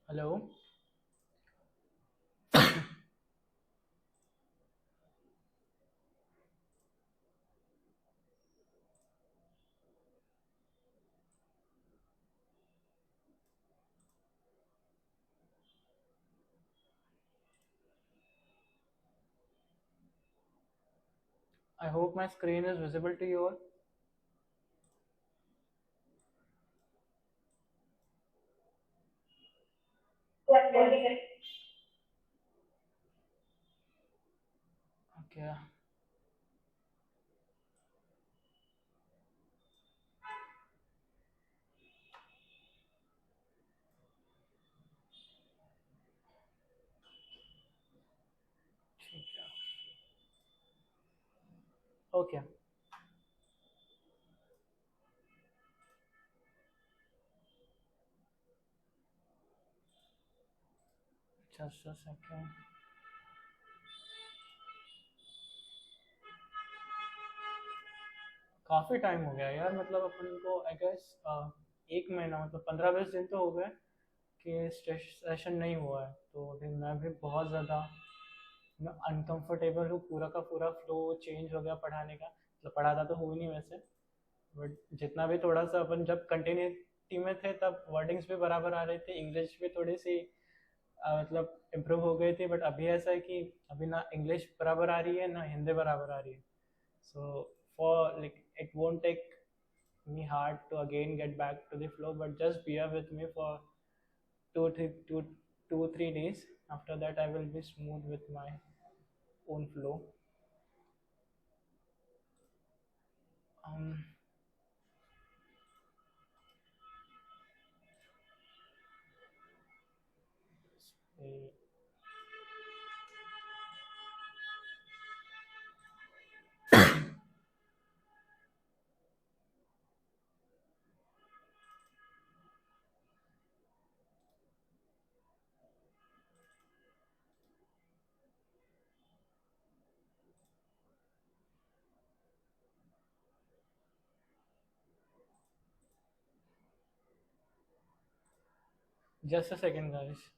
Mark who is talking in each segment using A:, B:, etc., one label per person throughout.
A: Hello. I hope my screen is visible to you all. Okay. ठीक है। Okay. Just a second. काफ़ी time हो गया यार, मतलब अपन को आई गेस एक महीना, मतलब 15-20 दिन तो हो गए कि सेशन नहीं हुआ है। तो अभी मैं भी बहुत ज़्यादा मैं अनकंफर्टेबल हूँ। पूरा का पूरा फ्लो चेंज हो गया पढ़ाने का। मतलब पढ़ाता तो हुई नहीं वैसे, बट जितना भी थोड़ा सा अपन जब कंटिन्यूटी में थे तब वर्डिंग्स भी बराबर आ रहे थे, इंग्लिश भी थोड़ी सी मतलब इम्प्रूव हो गई थी। बट अभी ऐसा है कि अभी ना इंग्लिश बराबर आ रही है ना हिंदी बराबर आ रही है। So for like it won't take me hard to again get back to the flow, but just bear with me for 2 3 days. After that I will be smooth with my own flow. um just a second guys.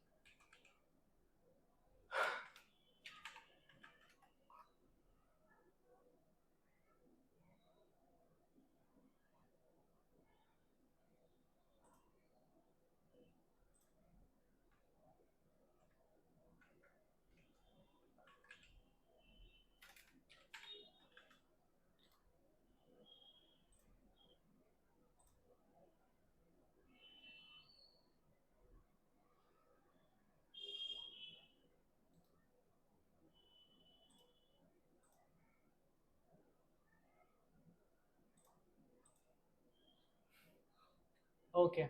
A: Okay,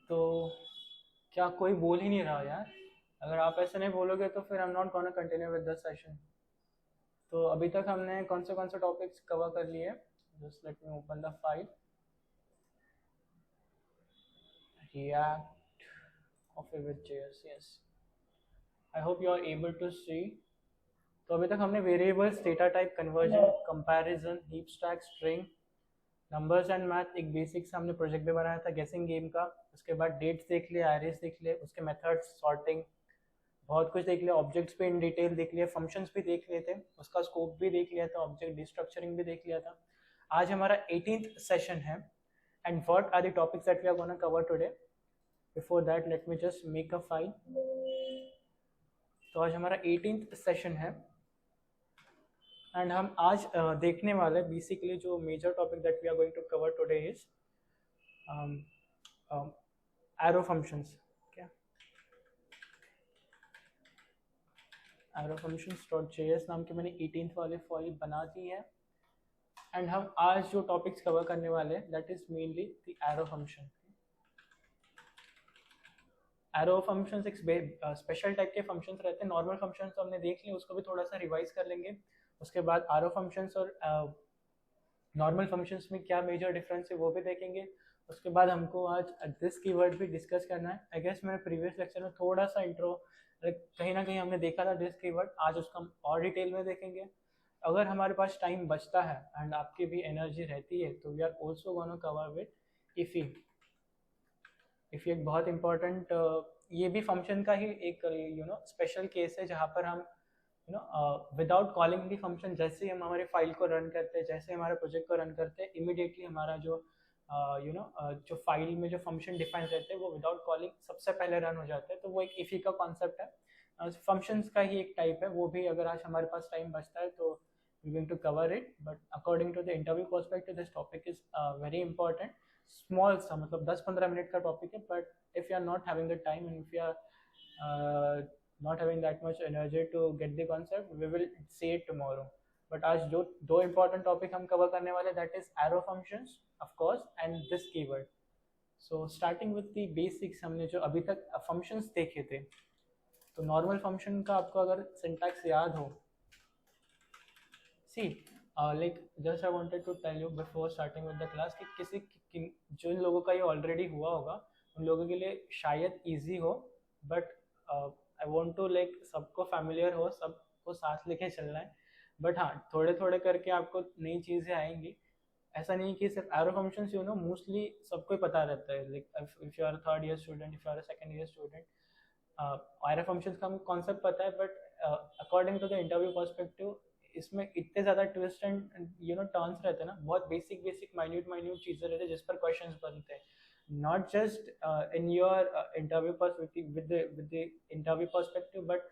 A: तो क्या कोई बोल ही नहीं रहा यार? अगर आप ऐसे नहीं बोलोगे तो फिर I am not gonna continue with the session. तो अभी तक हमने कौन से टॉपिक्स कवर कर लिए? Just let me open the file. React Coffee with JS, yes. I hope you are able to see. तो अभी तक हमने variables, data type conversion, comparison, heap stack, string, numbers and math, एक basic से हमने project भी बनाया था गेसिंग गेम का। उसके बाद डेट्स देख लिए, एरेस देख लिए, उसके मेथड्स, सॉर्टिंग, बहुत कुछ देख लिया। ऑब्जेक्ट्स पे इन डिटेल देख लिए, फंक्शंस भी देख लिए थे, उसका स्कोप भी देख लिया था, ऑब्जेक्ट डिस्ट्रक्चरिंग भी देख लिया था। आज हमारा 18th सेशन है। And what are the topics that we are gonna cover today? Before that let me just make a file. तो आज हमारा 18th सेशन है एंड हम आज देखने वाले बेसिकली जो major topic that we are going to cover today is arrow functions. क्या एरो फंक्शंस डॉट जेएस नाम की मैंने 18th वाली फाइल बना दी है। एंड हम आज जो टॉपिक्स कवर करने वाले हैं that is mainly the arrow function. Arrow functions एक स्पेशल टाइप के फंक्शंस रहते हैं। नॉर्मल फंक्शंस तो हमने देख लिए, उसको भी थोड़ा सा रिवाइज कर लेंगे। उसके बाद एरो फंक्शंस और नॉर्मल फंक्शंस में क्या मेजर डिफरेंस है वो भी देखेंगे। उसके बाद हमको आज दिस कीवर्ड भी डिस्कस करना है। आई गेस मैंने प्रीवियस लेक्चर में थोड़ा सा इंट्रो कहीं ना कहीं हमने देखा था दिस कीवर्ड, आज उसका हम और डिटेल में देखेंगे। अगर हमारे पास टाइम बचता है एंड आपकी भी एनर्जी रहती है तो we are also gonna cover with IIFE. IIFE ये एक बहुत इंपॉर्टेंट ये भी फंक्शन का ही एक स्पेशल केस है जहाँ पर हम विदाउट कॉलिंग दी फंक्शन, जैसे ही हम हमारे फाइल को रन करते हैं, जैसे हमारे प्रोजेक्ट को रन करते हैं, इमिडिएटली हमारा जो जो फाइल में जो फंक्शन डिफाइन रहते हैं वो विदाउट कॉलिंग सबसे पहले रन हो जाते हैं। तो वो एक इफ़ी का कॉन्सेप्ट है, फंक्शंस का ही एक टाइप है वो भी। अगर आज हमारे पास टाइम बचता है तो we going to cover it, but according to the interview perspective this topic is very important. Small सा मतलब 10-15 मिनट का टॉपिक है, but if you are not having the time and if you are not having that much energy to get the concept, we will see it tomorrow. But आज जो दो important topic हम cover करने वाले, that is arrow functions of course and this keyword. So starting with the basics, हमने जो अभी तक functions देखे थे, तो normal function का आपको अगर syntax याद हो, see like just I wanted to tell you before starting with the class कि जिन लोगों का ये already हुआ होगा उन लोगों के लिए शायद easy हो, but I want to like सबको फैमिलियर हो, सबको साथ लेके चलना है। बट हाँ, थोड़े थोड़े करके आपको नई चीज़ें आएंगी। ऐसा नहीं कि सिर्फ एरो फंक्शंस मोस्टली सबको ही पता रहता है। Like if you are third year student, if you are second year student, arrow functions का हमको कॉन्सेप्ट पता है, but according to the interview perspective इसमें इतने ज़्यादा ट्विस्ट एंड टर्न्स रहते हैं ना, बहुत बेसिक माइन्यूट चीज़ें रहती है जिस पर क्वेश्चन बनते हैं। Not just in your interview perspective with the interview perspective, but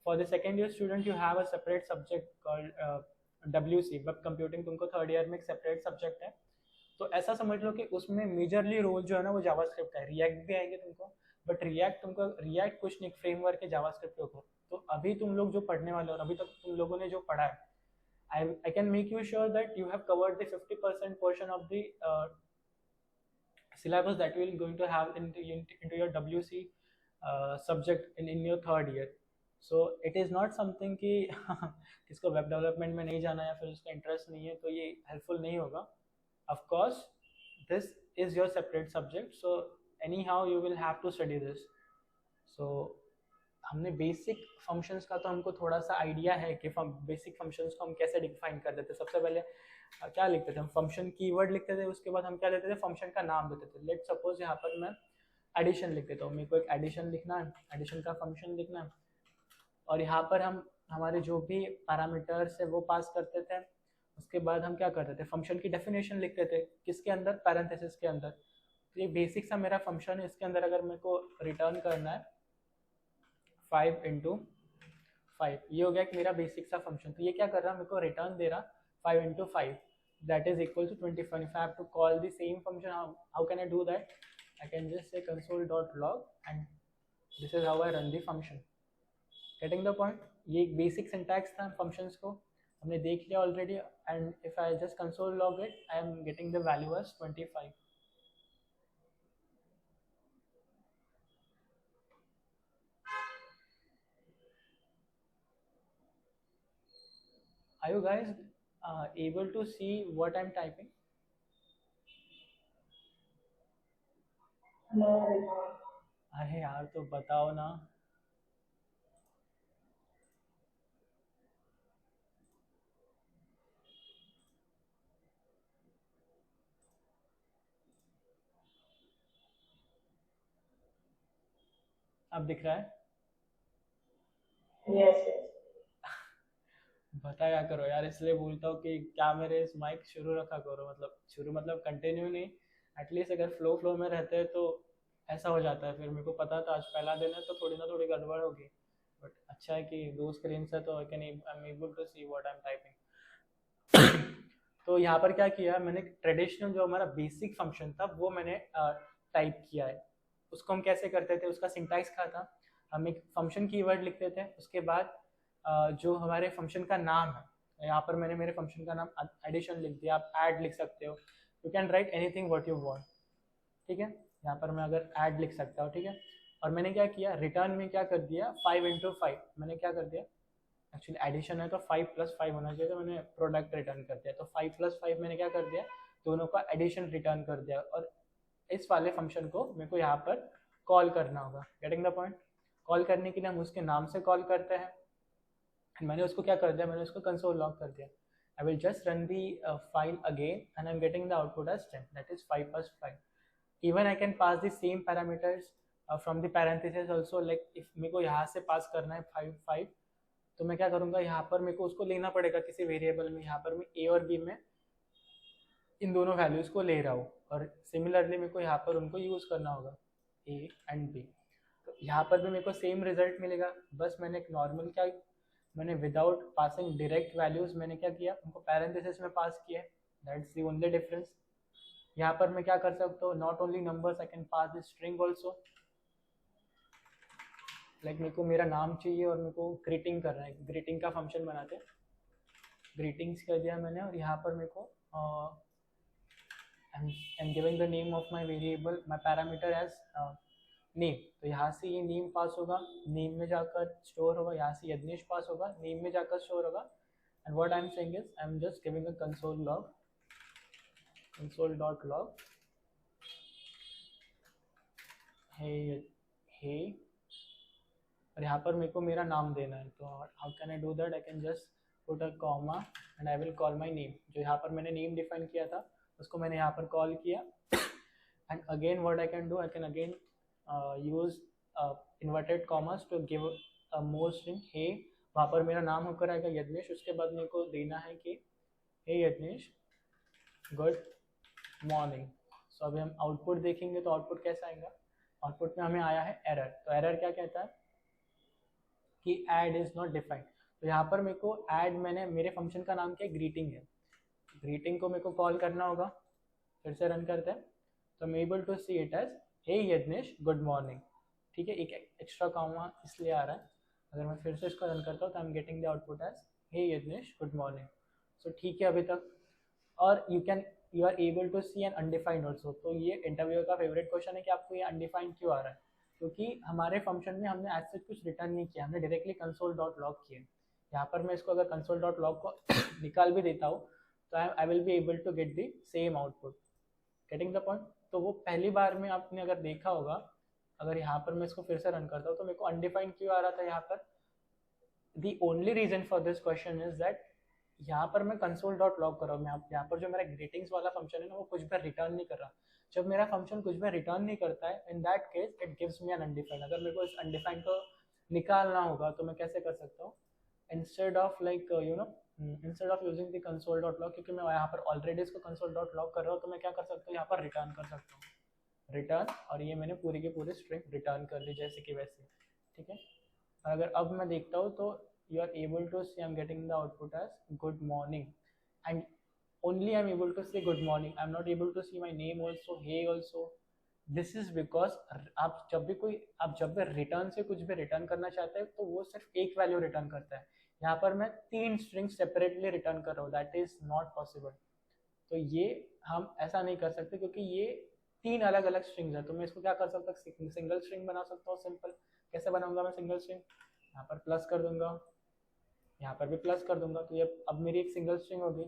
A: for the second year student you have a separate subject called WC, web computing। तुमको थर्ड ईयर में एक सेपरेट सब्जेक्ट है, तो ऐसा समझ लो कि उसमें मेजरली रोल जो है ना वो जावास्क्रिप्ट है। रिएक्ट भी आएंगे तुमको, बट रिएक्ट कुछ नहीं, फ्रेमवर्क है जावास्क्रिप्ट के ऊपर। तो अभी तुम लोग जो पढ़ने वाले हो और अभी तक तुम लोगों ने जो पढ़ा है, I can make you sure that you have covered the 50% portion of the syllabus that you will going to have into your WC subject in your third year. So it is not something कि किसको web development में नहीं जाना या फिर उसका interest नहीं है तो ये हेल्पफुल नहीं होगा। Of course this is your separate subject, so anyhow you will have to study this. So हमने बेसिक फंक्शंस का तो हमको थोड़ा सा आइडिया है कि बेसिक फंक्शंस को हम कैसे डिफाइन कर देते। सबसे पहले क्या लिखते थे हम, फंक्शन कीवर्ड लिखते थे, उसके बाद हम क्या देते थे, फंक्शन का नाम देते थे। लेट सपोज यहाँ पर मैं एडिशन लिख देता हूँ, मेरे को एक एडिशन लिखना है, एडिशन का फंक्शन लिखना है, और यहाँ पर हम हमारे जो भी पैरामीटर्स है वो पास करते थे। उसके बाद हम क्या करते थे, फंक्शन की डेफिनेशन लिखते थे, किसके अंदर, पैरेंथेसिस के अंदर। तो ये बेसिक सा मेरा फंक्शन है, इसके अंदर अगर मेरे को रिटर्न करना है 5 into 5, ये हो गया एक मेरा बेसिक सा फंक्शन। तो ये क्या कर रहा है, मेरे को रिटर्न दे रहा 5 into 5 that is equal to 25. If I have to call the same function, how can I do that? I can just say console.log and this is how I run the function. Getting the point? ये एक basic syntax था functions को, हमने देख लिया already. And if I just console log it, I am getting the value as 25। Are you guys able to see what I'm typing? अरे यार तो बताओ ना। अब दिख रहा है?
B: Yes, yes.
A: बताया करो यार, इसलिए बोलता हूँ कि क्या मेरे इस माइक शुरू रखा करो, मतलब शुरू मतलब कंटिन्यू नहीं, एटलीस्ट अगर फ्लो में रहते हैं तो ऐसा हो जाता है। फिर मेरे को पता था आज पहला दिन है तो थोड़ी ना थोड़ी गड़बड़ होगी, बट अच्छा है कि दो स्क्रीन है तो I am able to see what I am typing. तो यहाँ पर क्या किया मैंने, ट्रेडिशनल जो हमारा बेसिक फंक्शन था वो मैंने टाइप किया है। उसको हम कैसे करते थे, उसका सिंटैक्स क्या था, हम एक फंक्शन कीवर्ड लिखते थे, उसके बाद जो हमारे फंक्शन का नाम है, यहाँ पर मैंने मेरे फंक्शन का नाम एडिशन लिख दिया, आप ऐड लिख सकते हो, you can write anything what you want, ठीक है। यहाँ पर मैं अगर ऐड लिख सकता हूँ, ठीक है। और मैंने क्या किया, रिटर्न में क्या कर दिया 5 into 5, मैंने क्या कर दिया, एक्चुअली एडिशन है तो 5 + 5 होना चाहिए, तो मैंने प्रोडक्ट रिटर्न कर दिया, तो 5 + 5 मैंने क्या कर दिया, दोनों का एडिशन रिटर्न कर दिया। और इस वाले फंक्शन को मेरे को यहाँ पर कॉल करना होगा। Getting the point? कॉल करने के लिए हम उसके नाम से कॉल करते हैं। मैंने उसको क्या कर दिया, मैंने उसको कंसोल लॉग कर दिया। I will just run the file again and I'm getting the output as 10, that is 5 + 5. Even I can pass the same parameters from the parenthesis also, like if मेरे को यहाँ से पास करना है 5 तो मैं क्या करूँगा, यहाँ पर मेरे को उसको लेना पड़ेगा किसी वेरिएबल में, यहाँ पर मैं ए और बी में इन दोनों वैल्यूज को ले रहा हूँ, और सिमिलरली मेरे को यहाँ पर उनको यूज़ करना होगा ए एंड बी। तो यहाँ पर भी मेरे को सेम रिजल्ट मिलेगा, बस मैंने एक नॉर्मल क्या, मैंने विदाउट पासिंग डायरेक्ट वैल्यूज मैंने क्या किया, उनको पैरेंथेसिस में पास किया, दैट्स द ओनली डिफरेंस। यहाँ पर मैं क्या कर सकता हूँ, not only numbers, I can pass the string also. Like मेरे को मेरा नाम चाहिए और मेरे को ग्रीटिंग करना है, ग्रीटिंग का फंक्शन बनाते हैं, ग्रीटिंग्स कर दिया मैंने, और यहाँ पर मेरे को I'm giving the name of my variable, my parameter as name। तो यहाँ से ये नेम पास होगा, नेम में जाकर स्टोर होगा, यहाँ से यज्ञेश पास होगा, नेम में जाकर स्टोर होगा। And what I am saying is I am just giving a console log, console.log हे, और यहाँ पर मेरे को मेरा नाम देना है। तो how can I do that, I can just put a comma and I will call my name. जो यहाँ पर मैंने नेम डिफाइन किया था उसको मैंने यहाँ पर कॉल किया, and again what I can do, I can again use inverted commas to give a more string हे। वहाँ पर मेरा नाम होकर आएगा यज्ञेश, उसके बाद मेरे को देना है कि हे यज्ञेश गुड मॉर्निंग। सो अभी हम आउटपुट देखेंगे, तो आउटपुट कैसा आएगा, आउटपुट में हमें आया है एरर। तो एरर क्या कहता है कि ऐड इज नॉट डिफाइंड। तो यहाँ पर मेरे को ऐड, मैंने मेरे फंक्शन का नाम क्या है, ग्रीटिंग है, ग्रीटिंग को मेरे को कॉल करना होगा। फिर से रन करते हैं, तो I'm able to see it as hey Yagnesh good morning. ठीक है, एक एक्स्ट्रा कॉमा इसलिए आ रहा है। अगर मैं फिर से इसको रन करता हूँ तो I am getting the output as hey Yagnesh good morning. So ठीक है अभी तक। और you are able to see an undefined also. तो ये इंटरव्यू का फेवरेट क्वेश्चन है कि आपको ये अनडिफाइंड क्यों आ रहा है, क्योंकि हमारे फंक्शन में हमने ऐसे कुछ रिटर्न नहीं किया, हमने डायरेक्टली कंसोल डॉट लॉग किया। यहाँ पर मैं इसको अगर कंसोल डॉट लॉग को निकाल भी देता हूँ तो I will be able to get the same output. Getting the point. तो वो पहली बार में आपने अगर देखा होगा, अगर यहाँ पर मैं इसको फिर से रन करता हूँ तो मेरे को अनडिफाइंड क्यों आ रहा था यहाँ पर। The only reason for this question is that यहाँ पर मैं कंसोल डॉट लॉग कर रहा हूँ, यहाँ पर जो मेरा ग्रीटिंग्स वाला फंक्शन है ना वो कुछ भी रिटर्न नहीं कर रहा। जब मेरा फंक्शन कुछ भी रिटर्न नहीं करता है, in that case it gives me an undefined. अगर मेरे को इस अनडिफाइंड को निकालना होगा तो मैं कैसे कर सकता हूँ, instead of like you know instead of using the console dot log, क्योंकि मैं यहाँ पर ऑलरेडी इसको कंसोल डॉट लॉग कर रहा हूँ, तो मैं क्या कर सकता हूँ, यहाँ पर रिटर्न कर सकता हूँ रिटर्न, और ये मैंने पूरी की पूरी स्ट्रिंग रिटर्न कर दी जैसे कि वैसे। ठीक है, और अगर अब मैं देखता हूँ तो you are able to see I'm getting the output as good morning, and only I'm able to say good morning, I'm not able to see my name also, hey also। this is because आप जब भी return से कुछ भी return करना चाहते हैं तो वो सिर्फ एक वैल्यू रिटर्न करता है। यहाँ पर मैं 3 स्ट्रिंग सेपरेटली रिटर्न कर रहा हूँ, दैट इज नॉट पॉसिबल। तो ये हम ऐसा नहीं कर सकते क्योंकि ये 3 अलग अलग स्ट्रिंग्स है। तो मैं इसको क्या कर सकता हूँ, सिंगल स्ट्रिंग बना सकता हूँ। सिंपल कैसे बनाऊंगा मैं सिंगल स्ट्रिंग, यहाँ पर प्लस कर दूंगा, यहाँ पर भी प्लस कर दूंगा, तो ये अब मेरी एक सिंगल स्ट्रिंग होगी।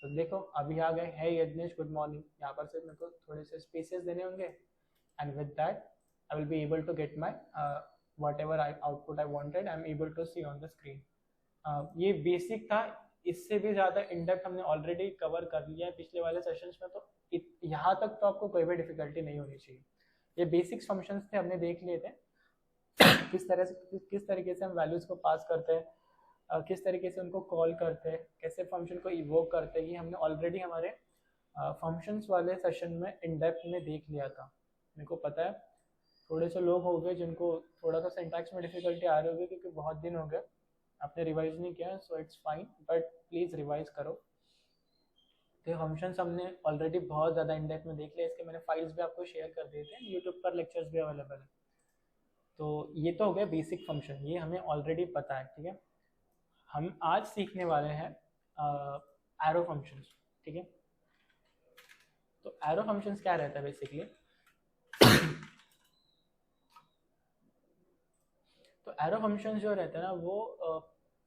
A: तो देखो अभी आ गए है यज्ञेश गुड मॉर्निंग, यहाँ पर सिर्फ मेरे को थोड़े से स्पेसेस देने होंगे, and with that I will be able to get my whatever output I wanted, I am able to see on the screen. ये बेसिक था, इससे भी ज़्यादा इनडेप्थ हमने ऑलरेडी कवर कर लिया है पिछले वाले सेशंस में। तो यहाँ तक तो आपको कोई भी डिफिकल्टी नहीं होनी चाहिए। ये बेसिक्स फंक्शंस थे, हमने देख लिए थे किस तरीके से हम वैल्यूज़ को पास करते हैं, किस तरीके से उनको कॉल करते हैं, कैसे फंक्शन को इवोक करते हैं, ये हमने ऑलरेडी हमारे फंक्शंस वाले सेशन में इन डेप्थ में देख लिया था। मेरे को पता है थोड़े से लोग हो गए जिनको थोड़ा सा सिंटैक्स में डिफिकल्टी आ रही होगी क्योंकि बहुत दिन हो गए आपने रिवाइज नहीं किया, so it's fine, but please revise करो। तो फंक्शंस हमने ऑलरेडी बहुत ज़्यादा इन डेप्थ में देख लिया, इसके मैंने फाइल्स भी आपको शेयर कर दिए थे, यूट्यूब पर लेक्चर्स भी अवेलेबल है। तो ये तो हो गया बेसिक फंक्शन, ये हमें ऑलरेडी पता है। ठीक है, हम आज सीखने वाले हैं एरो फंक्शंस। ठीक है, तो एरो फंक्शंस क्या रहता है बेसिकली। तो एरो फंक्शंस जो रहते हैं ना वो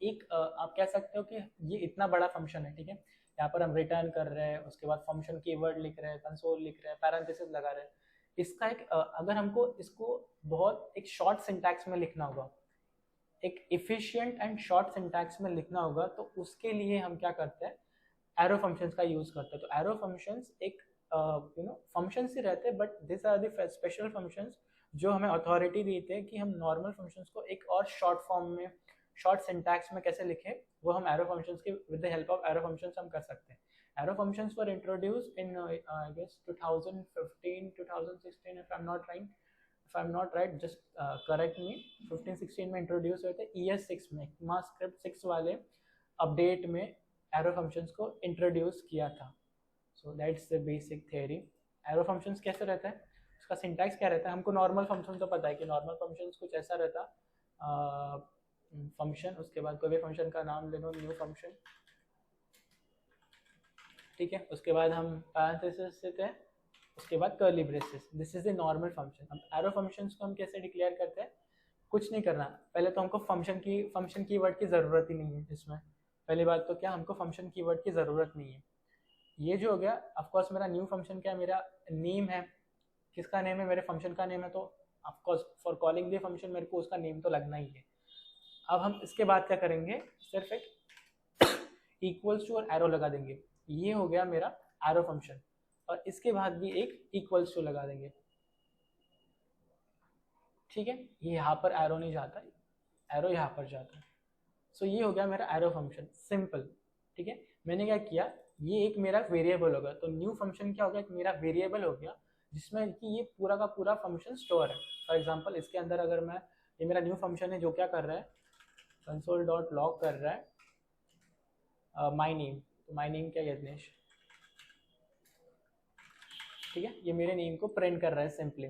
A: आप कह सकते हो कि ये इतना बड़ा फंक्शन है। ठीक है, यहाँ पर हम रिटर्न कर रहे हैं, उसके बाद फंक्शन कीवर्ड लिख रहे हैं, कंसोल लिख रहे हैं, पैरेंथेसिस लगा रहे हैं। इसका एक अगर हमको इसको बहुत एक शॉर्ट सिंटैक्स में लिखना होगा, एक इफिशिएंट एंड शॉर्ट सिंटैक्स में लिखना होगा, तो उसके लिए हम क्या करते हैं, एरो फंक्शंस का यूज करते हैं। तो एरो फंक्शंस एक फंक्शंस ही रहते हैं, but this are the special functions जो हमें अथॉरिटी देते हैं कि हम नॉर्मल फंक्शंस को एक और शॉर्ट फॉर्म में, शॉर्ट सिंटैक्स में कैसे लिखें, वो हम एरो फंक्शंस के with the help of arrow functions हम कर सकते हैं. Arrow functions were introduced in I guess 2015 2016 if I'm not right, just correct me. 15-16 में इंट्रोड्यूस हुए थे. ES6 में ECMAScript 6 वाले अपडेट में एरो फंक्शंस को इंट्रोड्यूस किया था. So that's the basic theory. Arrow functions कैसे रहता है, उसका सिंटैक्स क्या रहता है. हमको नॉर्मल फंक्शन तो पता है कि नॉर्मल फंक्शंस कुछ ऐसा रहता, फंक्शन, उसके बाद कोई भी फंक्शन का नाम ले लो, न्यू फंक्शन, ठीक है. उसके बाद हम पैरेंथेसिस देते हैं, उसके बाद curly braces. This is the normal function. अब एरो फंक्शंस को हम कैसे डिक्लेयर करते हैं, कुछ नहीं करना. पहले तो हमको फंक्शन कीवर्ड की ज़रूरत ही नहीं है इसमें. पहली बात तो क्या, हमको फंक्शन कीवर्ड की ज़रूरत नहीं है. ये जो हो गया, ऑफकोर्स मेरा न्यू फंक्शन क्या है, मेरा नेम है. किसका नेम है, मेरे फंक्शन का नेम है, तो of course for calling the function मेरे को उसका नेम तो लगना ही है. अब हम इसके बाद क्या करेंगे, सिर्फ एक इक्वल्स टू और एरो लगा देंगे. ये हो गया मेरा एरो फंक्शन. और इसके बाद भी एक इक्वल्स टू लगा देंगे, ठीक है. ये यहाँ पर एरो नहीं जाता, एरो यहाँ पर जाता है. सो ये हो गया मेरा एरो फंक्शन, सिंपल, ठीक है. मैंने क्या किया, ये एक मेरा वेरिएबल होगा. तो न्यू फंक्शन क्या हो गया, एक मेरा वेरिएबल हो गया जिसमें कि ये पूरा का पूरा फंक्शन स्टोर है. फॉर एग्जांपल इसके अंदर अगर मैं, ये मेरा न्यू फंक्शन है जो क्या कर रहा है, console.log कर रहा है माई नेम. तो माई नेम क्या, यज्ञेश, ठीक है. ये मेरे नेम को प्रिंट कर रहा है सिंपली.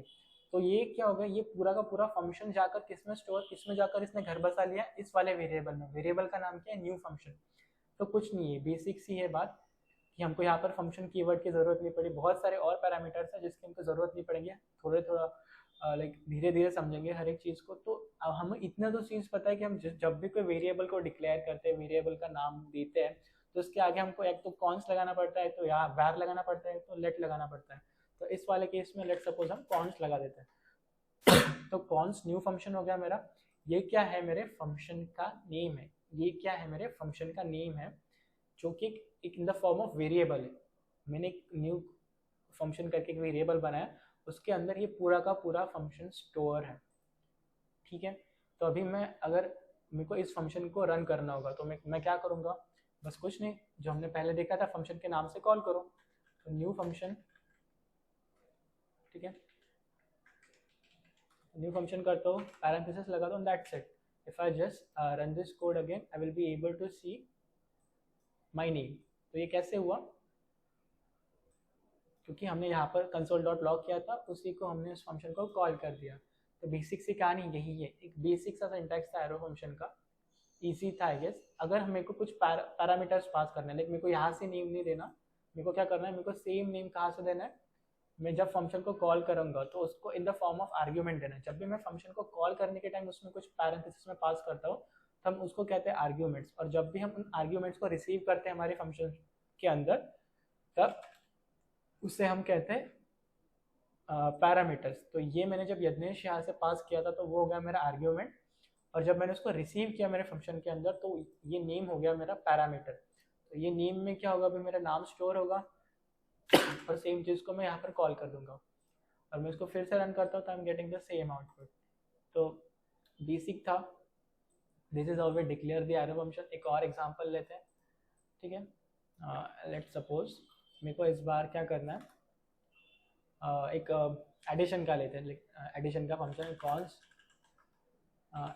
A: तो ये क्या होगा, ये पूरा का पूरा फंक्शन जाकर किसमें स्टोर, किसमें जाकर इसने घर बसा लिया, इस वाले वेरिएबल में. वेरिएबल का नाम क्या है, न्यू फंक्शन. तो कुछ नहीं है, बेसिक सी है बात कि हमको यहाँ पर फंक्शन कीवर्ड की जरूरत नहीं पड़ी. बहुत सारे और पैरामीटर्स हैं जिसकी हमको जरूरत नहीं पड़ेंगे. थोड़ा लाइक धीरे धीरे समझेंगे हर एक चीज़ को. तो अब हमें इतना तो चीज़ पता है कि हम जब भी कोई वेरिएबल को डिक्लेयर करते हैं, वेरिएबल का नाम देते हैं, तो उसके आगे हमको एक तो कॉन्स लगाना पड़ता है, तो यहाँ वैर लगाना पड़ता है, तो लेट लगाना पड़ता है. तो इस वाले केस में लेट सपोज हम कॉन्स लगा देते हैं. तो कॉन्स न्यू फंक्शन हो गया मेरा. ये क्या है, मेरे फंक्शन का नेम है. ये क्या है, मेरे फंक्शन का नेम है, जो कि एक इन द फॉर्म ऑफ वेरिएबल है. मैंने एक न्यू फंक्शन करके एक वेरिएबल बनाया, उसके अंदर ये पूरा का पूरा फंक्शन स्टोर है, ठीक है. तो अभी मैं, अगर मेरे को इस फंक्शन को रन करना होगा तो मैं क्या करूँगा, बस कुछ नहीं, जो हमने पहले देखा था, फंक्शन के नाम से कॉल करो. तो न्यू फंक्शन, ठीक है, न्यू फंक्शन करता हूँ, पैरेंथेसिस लगाता हूँ, that's it. If I just run this code again, I will be able to see my name. तो ये कैसे हुआ, क्योंकि हमने यहाँ पर console.log किया था, उसी को हमने उस फंक्शन को कॉल कर दिया. तो बेसिक सी कहानी यही है. एक बेसिक सा सिंटैक्स था एरो फंक्शन का, इजी था आई गेस. अगर हमें को कुछ पैरामीटर्स पास करना है, लेकिन मेरे को यहाँ से नेम नहीं देना, मेरे को क्या करना है, मेरे को सेम नेम कहाँ से देना है, मैं जब फंक्शन को कॉल करूँगा तो उसको इन द फॉर्म ऑफ आर्ग्यूमेंट देना है. जब भी मैं फंक्शन को कॉल करने के टाइम उसमें कुछ पैरेंथेसिस में पास करता हूँ, तो हम उसको कहते हैं आर्ग्यूमेंट्स. और जब भी हम उन आर्ग्यूमेंट्स को रिसीव करते हैं हमारे फंक्शन के अंदर, तब उससे हम कहते हैं पैरामीटर्स. तो ये मैंने जब यज्ञेश यहाँ से पास किया था, तो वो हो गया मेरा आर्ग्यूमेंट. और जब मैंने उसको रिसीव किया मेरे फंक्शन के अंदर, तो ये नेम हो गया मेरा पैरामीटर. तो ये नेम में क्या होगा, अभी मेरा नाम स्टोर होगा, और सेम चीज़ को मैं यहाँ पर कॉल कर दूंगा, और मैं इसको फिर से रन करता हूँ, तो I am getting the same output. तो बेसिक था. This is how we declare the arrow function. एक और एग्जांपल लेते हैं, ठीक है. लेट्स सपोज मेरे को इस बार क्या करना है, एक एडिशन का लेते हैं. एडिशन का फंक्शन कॉन्स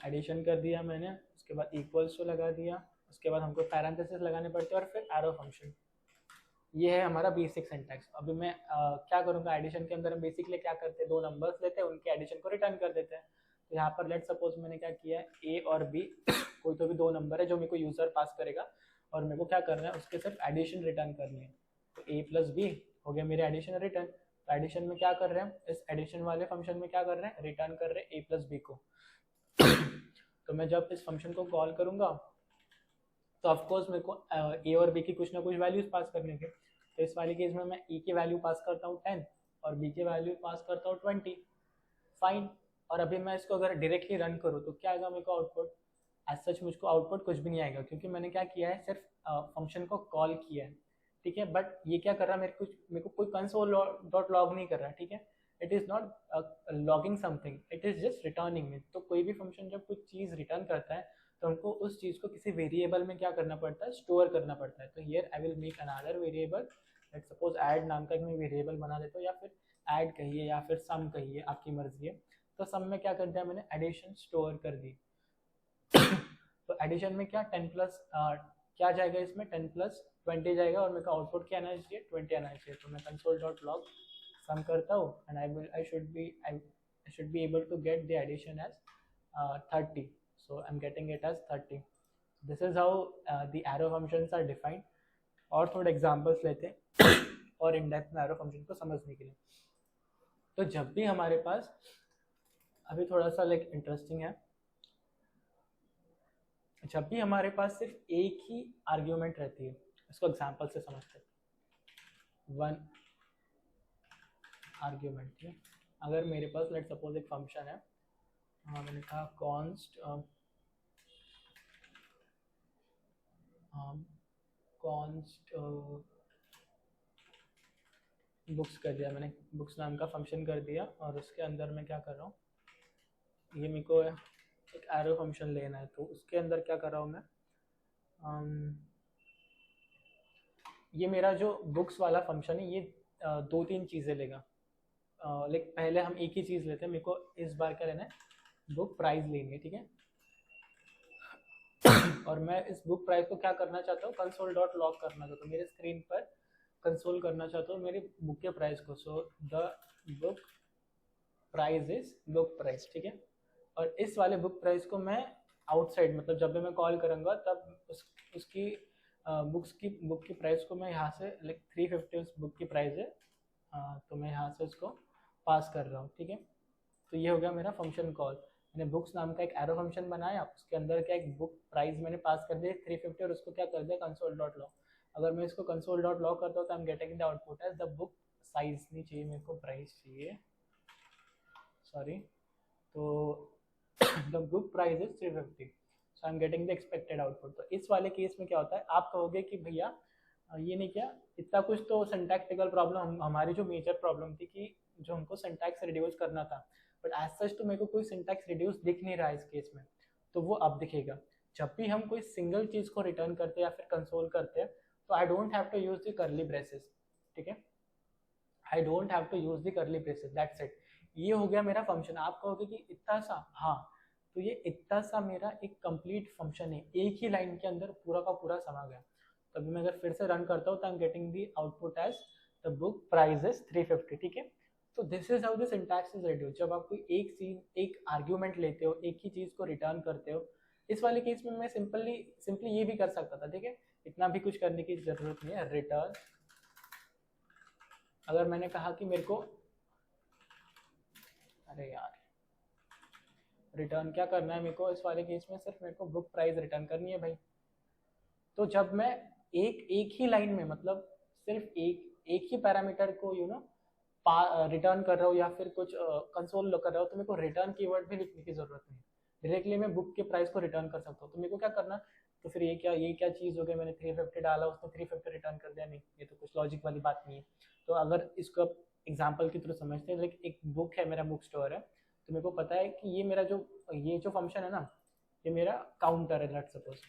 A: एडिशन कर दिया मैंने, उसके बाद इक्वल्स टू लगा दिया, उसके बाद हमको पैरेंथेसिस लगाने पड़ते हैं, और फिर एरो फंक्शन. ये है हमारा बेसिक सिंटैक्स. अभी मैं क्या करूँगा, एडिशन के अंदर हम बेसिकली क्या करते हैं, दो नंबर्स लेते हैं, उनके एडिशन को रिटर्न कर देते हैं. तो यहाँ पर लेट सपोज मैंने क्या किया है, ए और बी कोई तो भी दो नंबर है जो मेरे को यूज़र पास करेगा, और मेरे को क्या करना है, उसके सिर्फ एडिशन रिटर्न करनी है. तो ए प्लस बी हो गया मेरे एडिशन रिटर्न. तो एडिशन में क्या कर रहे हैं, इस एडिशन वाले फंक्शन में क्या कर रहे हैं, रिटर्न कर रहे हैं ए प्लस बी को. तो मैं जब इस फंक्शन को कॉल करूँगा, तो ऑफकोर्स मेरे को ए और बी की कुछ ना कुछ वैल्यूज पास करने के. तो इस वाले केस में मैं ए की वैल्यू पास करता हूँ 10 और बी की वैल्यू पास करता हूँ 20. फाइन. और अभी मैं इसको अगर डायरेक्टली रन करूँ तो क्या आएगा मेरे को आउटपुट, एज सच मुझको आउटपुट कुछ भी नहीं आएगा, क्योंकि मैंने क्या किया है, सिर्फ फंक्शन को कॉल किया है, ठीक है, बट ये क्या कर रहा है, मेरे को कोई कंसोल डॉट लॉग नहीं कर रहा है, ठीक है, it is not logging something, it is just returning में। तो कोई भी फंक्शन जब कुछ चीज़ रिटर्न करता है तो हमको उस चीज़ को किसी वेरिएबल में क्या करना पड़ता है, स्टोर करना पड़ता है। तो here I will make another variable, let suppose add नाम का एक मैं वेरिएबल बना देता हूँ, या फिर ऐड कहिए या फिर सम कहिए, आपकी मर्जी है। तो सम में क्या कर दिया मैंने, एडिशन स्टोर कर दी। तो एडिशन में क्या 10 प्लस क्या जाएगा इसमें, 10 प्लस 20 जाएगा, और मेरे को आउटपुट क्या आना चाहिए, 20 आना चाहिए। तो मैं कंसोल डॉट लॉग सम करता हूँ and I should be able to get the addition as 30, so I'm getting it as 30. This is how the arrow functions are defined. और थोड़े एग्जांपल्स लेते हैं और इन डेप्थ में एरो फंक्शन को समझने के लिए। तो जब भी हमारे पास, अभी थोड़ा सा लाइक इंटरेस्टिंग है, जब भी हमारे पास सिर्फ एक ही आर्ग्यूमेंट रहती है, इसको एग्जांपल से समझते हैं। वन आर्ग्यूमेंट, ठीक है, अगर मेरे पास लेट सपोज एक फंक्शन है, मैंने कहा कॉन्स्ट कॉन्स्ट बुक्स कर दिया मैंने, बुक्स नाम का फंक्शन कर दिया, और उसके अंदर मैं क्या कर रहा हूँ, ये मेरे को एक एरो फंक्शन लेना है। तो उसके अंदर क्या कर रहा हूँ मैं, ये मेरा जो बुक्स वाला फंक्शन है ये दो तीन चीज़ें लेगा। लाइक पहले हम एक ही चीज़ लेते हैं, मेरे को इस बार क्या लेना है, बुक प्राइस लेनी है, ठीक है। और मैं इस बुक प्राइस को क्या करना चाहता हूँ, कंसोल डॉट लॉग करना चाहता हूँ, मेरे स्क्रीन पर कंसोल करना चाहता हूँ मेरी बुक के प्राइस को। So the book price is book price, ठीक है। और इस वाले बुक प्राइस को मैं आउटसाइड, मतलब जब भी मैं कॉल करूँगा तब उसकी बुक की प्राइस को मैं यहाँ से लाइक 350 उस बुक की प्राइस है, तो मैं यहाँ से उसको पास कर रहा हूँ, ठीक है। तो ये हो गया मेरा फंक्शन कॉल। मैंने बुक्स नाम का एक एरो फंक्शन बनाया, उसके अंदर क्या एक बुक प्राइस मैंने पास कर दिया 350, और उसको क्या कर दिया कंसोल डॉट लॉग। अगर मैं इसको कंसोल डॉट लॉग करता हूँ तो I am getting the output as the book size, नहीं चाहिए मेरे को, प्राइस चाहिए, सॉरी। तो the book price is 350, so I am getting the expected output. तो इस वाले केस में क्या होता है, आप कहोगे कि भैया ये नहीं किया, इतना कुछ तो सिंटैक्टिकल प्रॉब्लम, हमारी जो मेजर प्रॉब्लम थी कि जो हमको सिंटैक्स रिड्यूस करना था, बट एज सच तो मेरे को कोई सिंटैक्स रिड्यूस दिख नहीं रहा है इस केस में। तो वो अब दिखेगा जब भी हम कोई सिंगल चीज को रिटर्न करते हैं या फिर कंसोल करते हैं, तो I don't have to use the curly braces, ठीक है, I don't have to use the curly braces, that's it. ये हो गया मेरा फंक्शन। आप कहोगे कि इतना सा, हाँ, तो ये इतना सा मेरा एक कंप्लीट फंक्शन है, एक ही लाइन के अंदर पूरा का पूरा समा गया। तभी मैं अगर फिर से रन करता हूँ तो I am getting the output as the book price is 350, ठीक है। तो this is how the syntax is reduced. जब आप कोई एक चीज, एक आर्ग्यूमेंट लेते हो, एक ही चीज को रिटर्न करते हो, इस वाले केस में मैं सिंपली ये भी कर सकता था, ठीक है, इतना भी कुछ करने की जरूरत नहीं है। रिटर्न, अगर मैंने कहा कि मेरे को, अरे यार, रिटर्न क्या करना है मेरे को इस वाले केस में, सिर्फ मेरे को बुक प्राइस रिटर्न करनी है भाई। तो जब मैं एक ही लाइन में, मतलब सिर्फ एक ही पैरामीटर को रिटर्न कर रहा हूँ या फिर कुछ कंसोल कर रहा हूँ, तो मेरे को रिटर्न कीवर्ड भी लिखने की जरूरत नहीं, डायरेक्टली मैं बुक के प्राइस को रिटर्न कर सकता हूँ। तो मेरे को क्या करना, तो फिर ये क्या चीज़ हो गई, मैंने 350 डाला, उसने 350 रिटर्न कर दिया, नहीं, ये तो कुछ लॉजिक वाली बात नहीं है। तो अगर इसको एग्जाम्पल की थ्रू समझते हैं, लाइक एक बुक है, मेरा बुक स्टोर है, तो मेरे को पता है कि ये जो फंक्शन है ना, ये मेरा काउंटर है, लेट्स सपोज,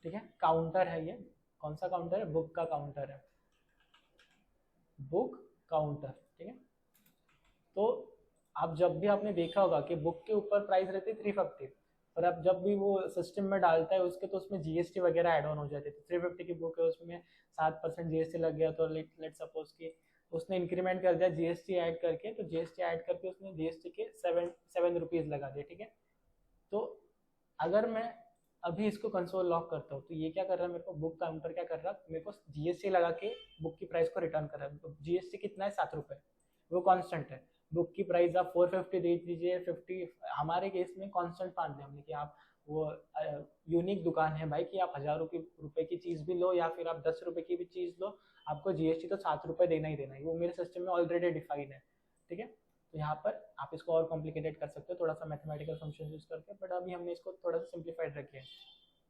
A: ठीक है, काउंटर है। ये कौन सा काउंटर है, बुक का काउंटर है, बुक काउंटर, ठीक है। तो आप जब भी आपने देखा होगा कि बुक के ऊपर प्राइस रहती है 350, और अब जब भी वो सिस्टम में डालता है उसके, तो उसमें जीएसटी वगैरह एड ऑन हो जाती है। तो 350 की बुक है, उसमें 7% जीएसटी लग गया, तो लेट सपोज कि उसने इंक्रीमेंट कर दिया जीएसटी ऐड करके, तो जीएसटी ऐड करके उसने जीएसटी के 7 रुपीज़ लगा दिए, ठीक है। तो अगर मैं अभी इसको कंसोल लॉक करता हूँ, तो ये क्या कर रहा है, मेरे को बुक काउंटर क्या कर रहा है, मेरे को जीएसटी लगा के बुक की प्राइस को रिटर्न कर रहा है। तो जीएसटी कितना है, 7 रुपये, वो कांस्टेंट है। बुक की प्राइस आप 450 दे दीजिए, 50, हमारे केस में कांस्टेंट मान लिया हमने कि आप वो यूनिक दुकान है भाई, कि आप 1000 रुपये की चीज़ भी लो या फिर आप 10 रुपये की भी चीज़ लो, आपको जीएसटी तो 7 रुपये देना ही देना है, वो मेरे सिस्टम में ऑलरेडी डिफाइन है, ठीक है। तो यहाँ पर आप इसको और कॉम्प्लिकेटेड कर सकते हो थोड़ा सा मैथमेटिकल फंक्शन यूज करके, बट अभी हमने इसको थोड़ा सा सिंप्लीफाइड रखे हैं।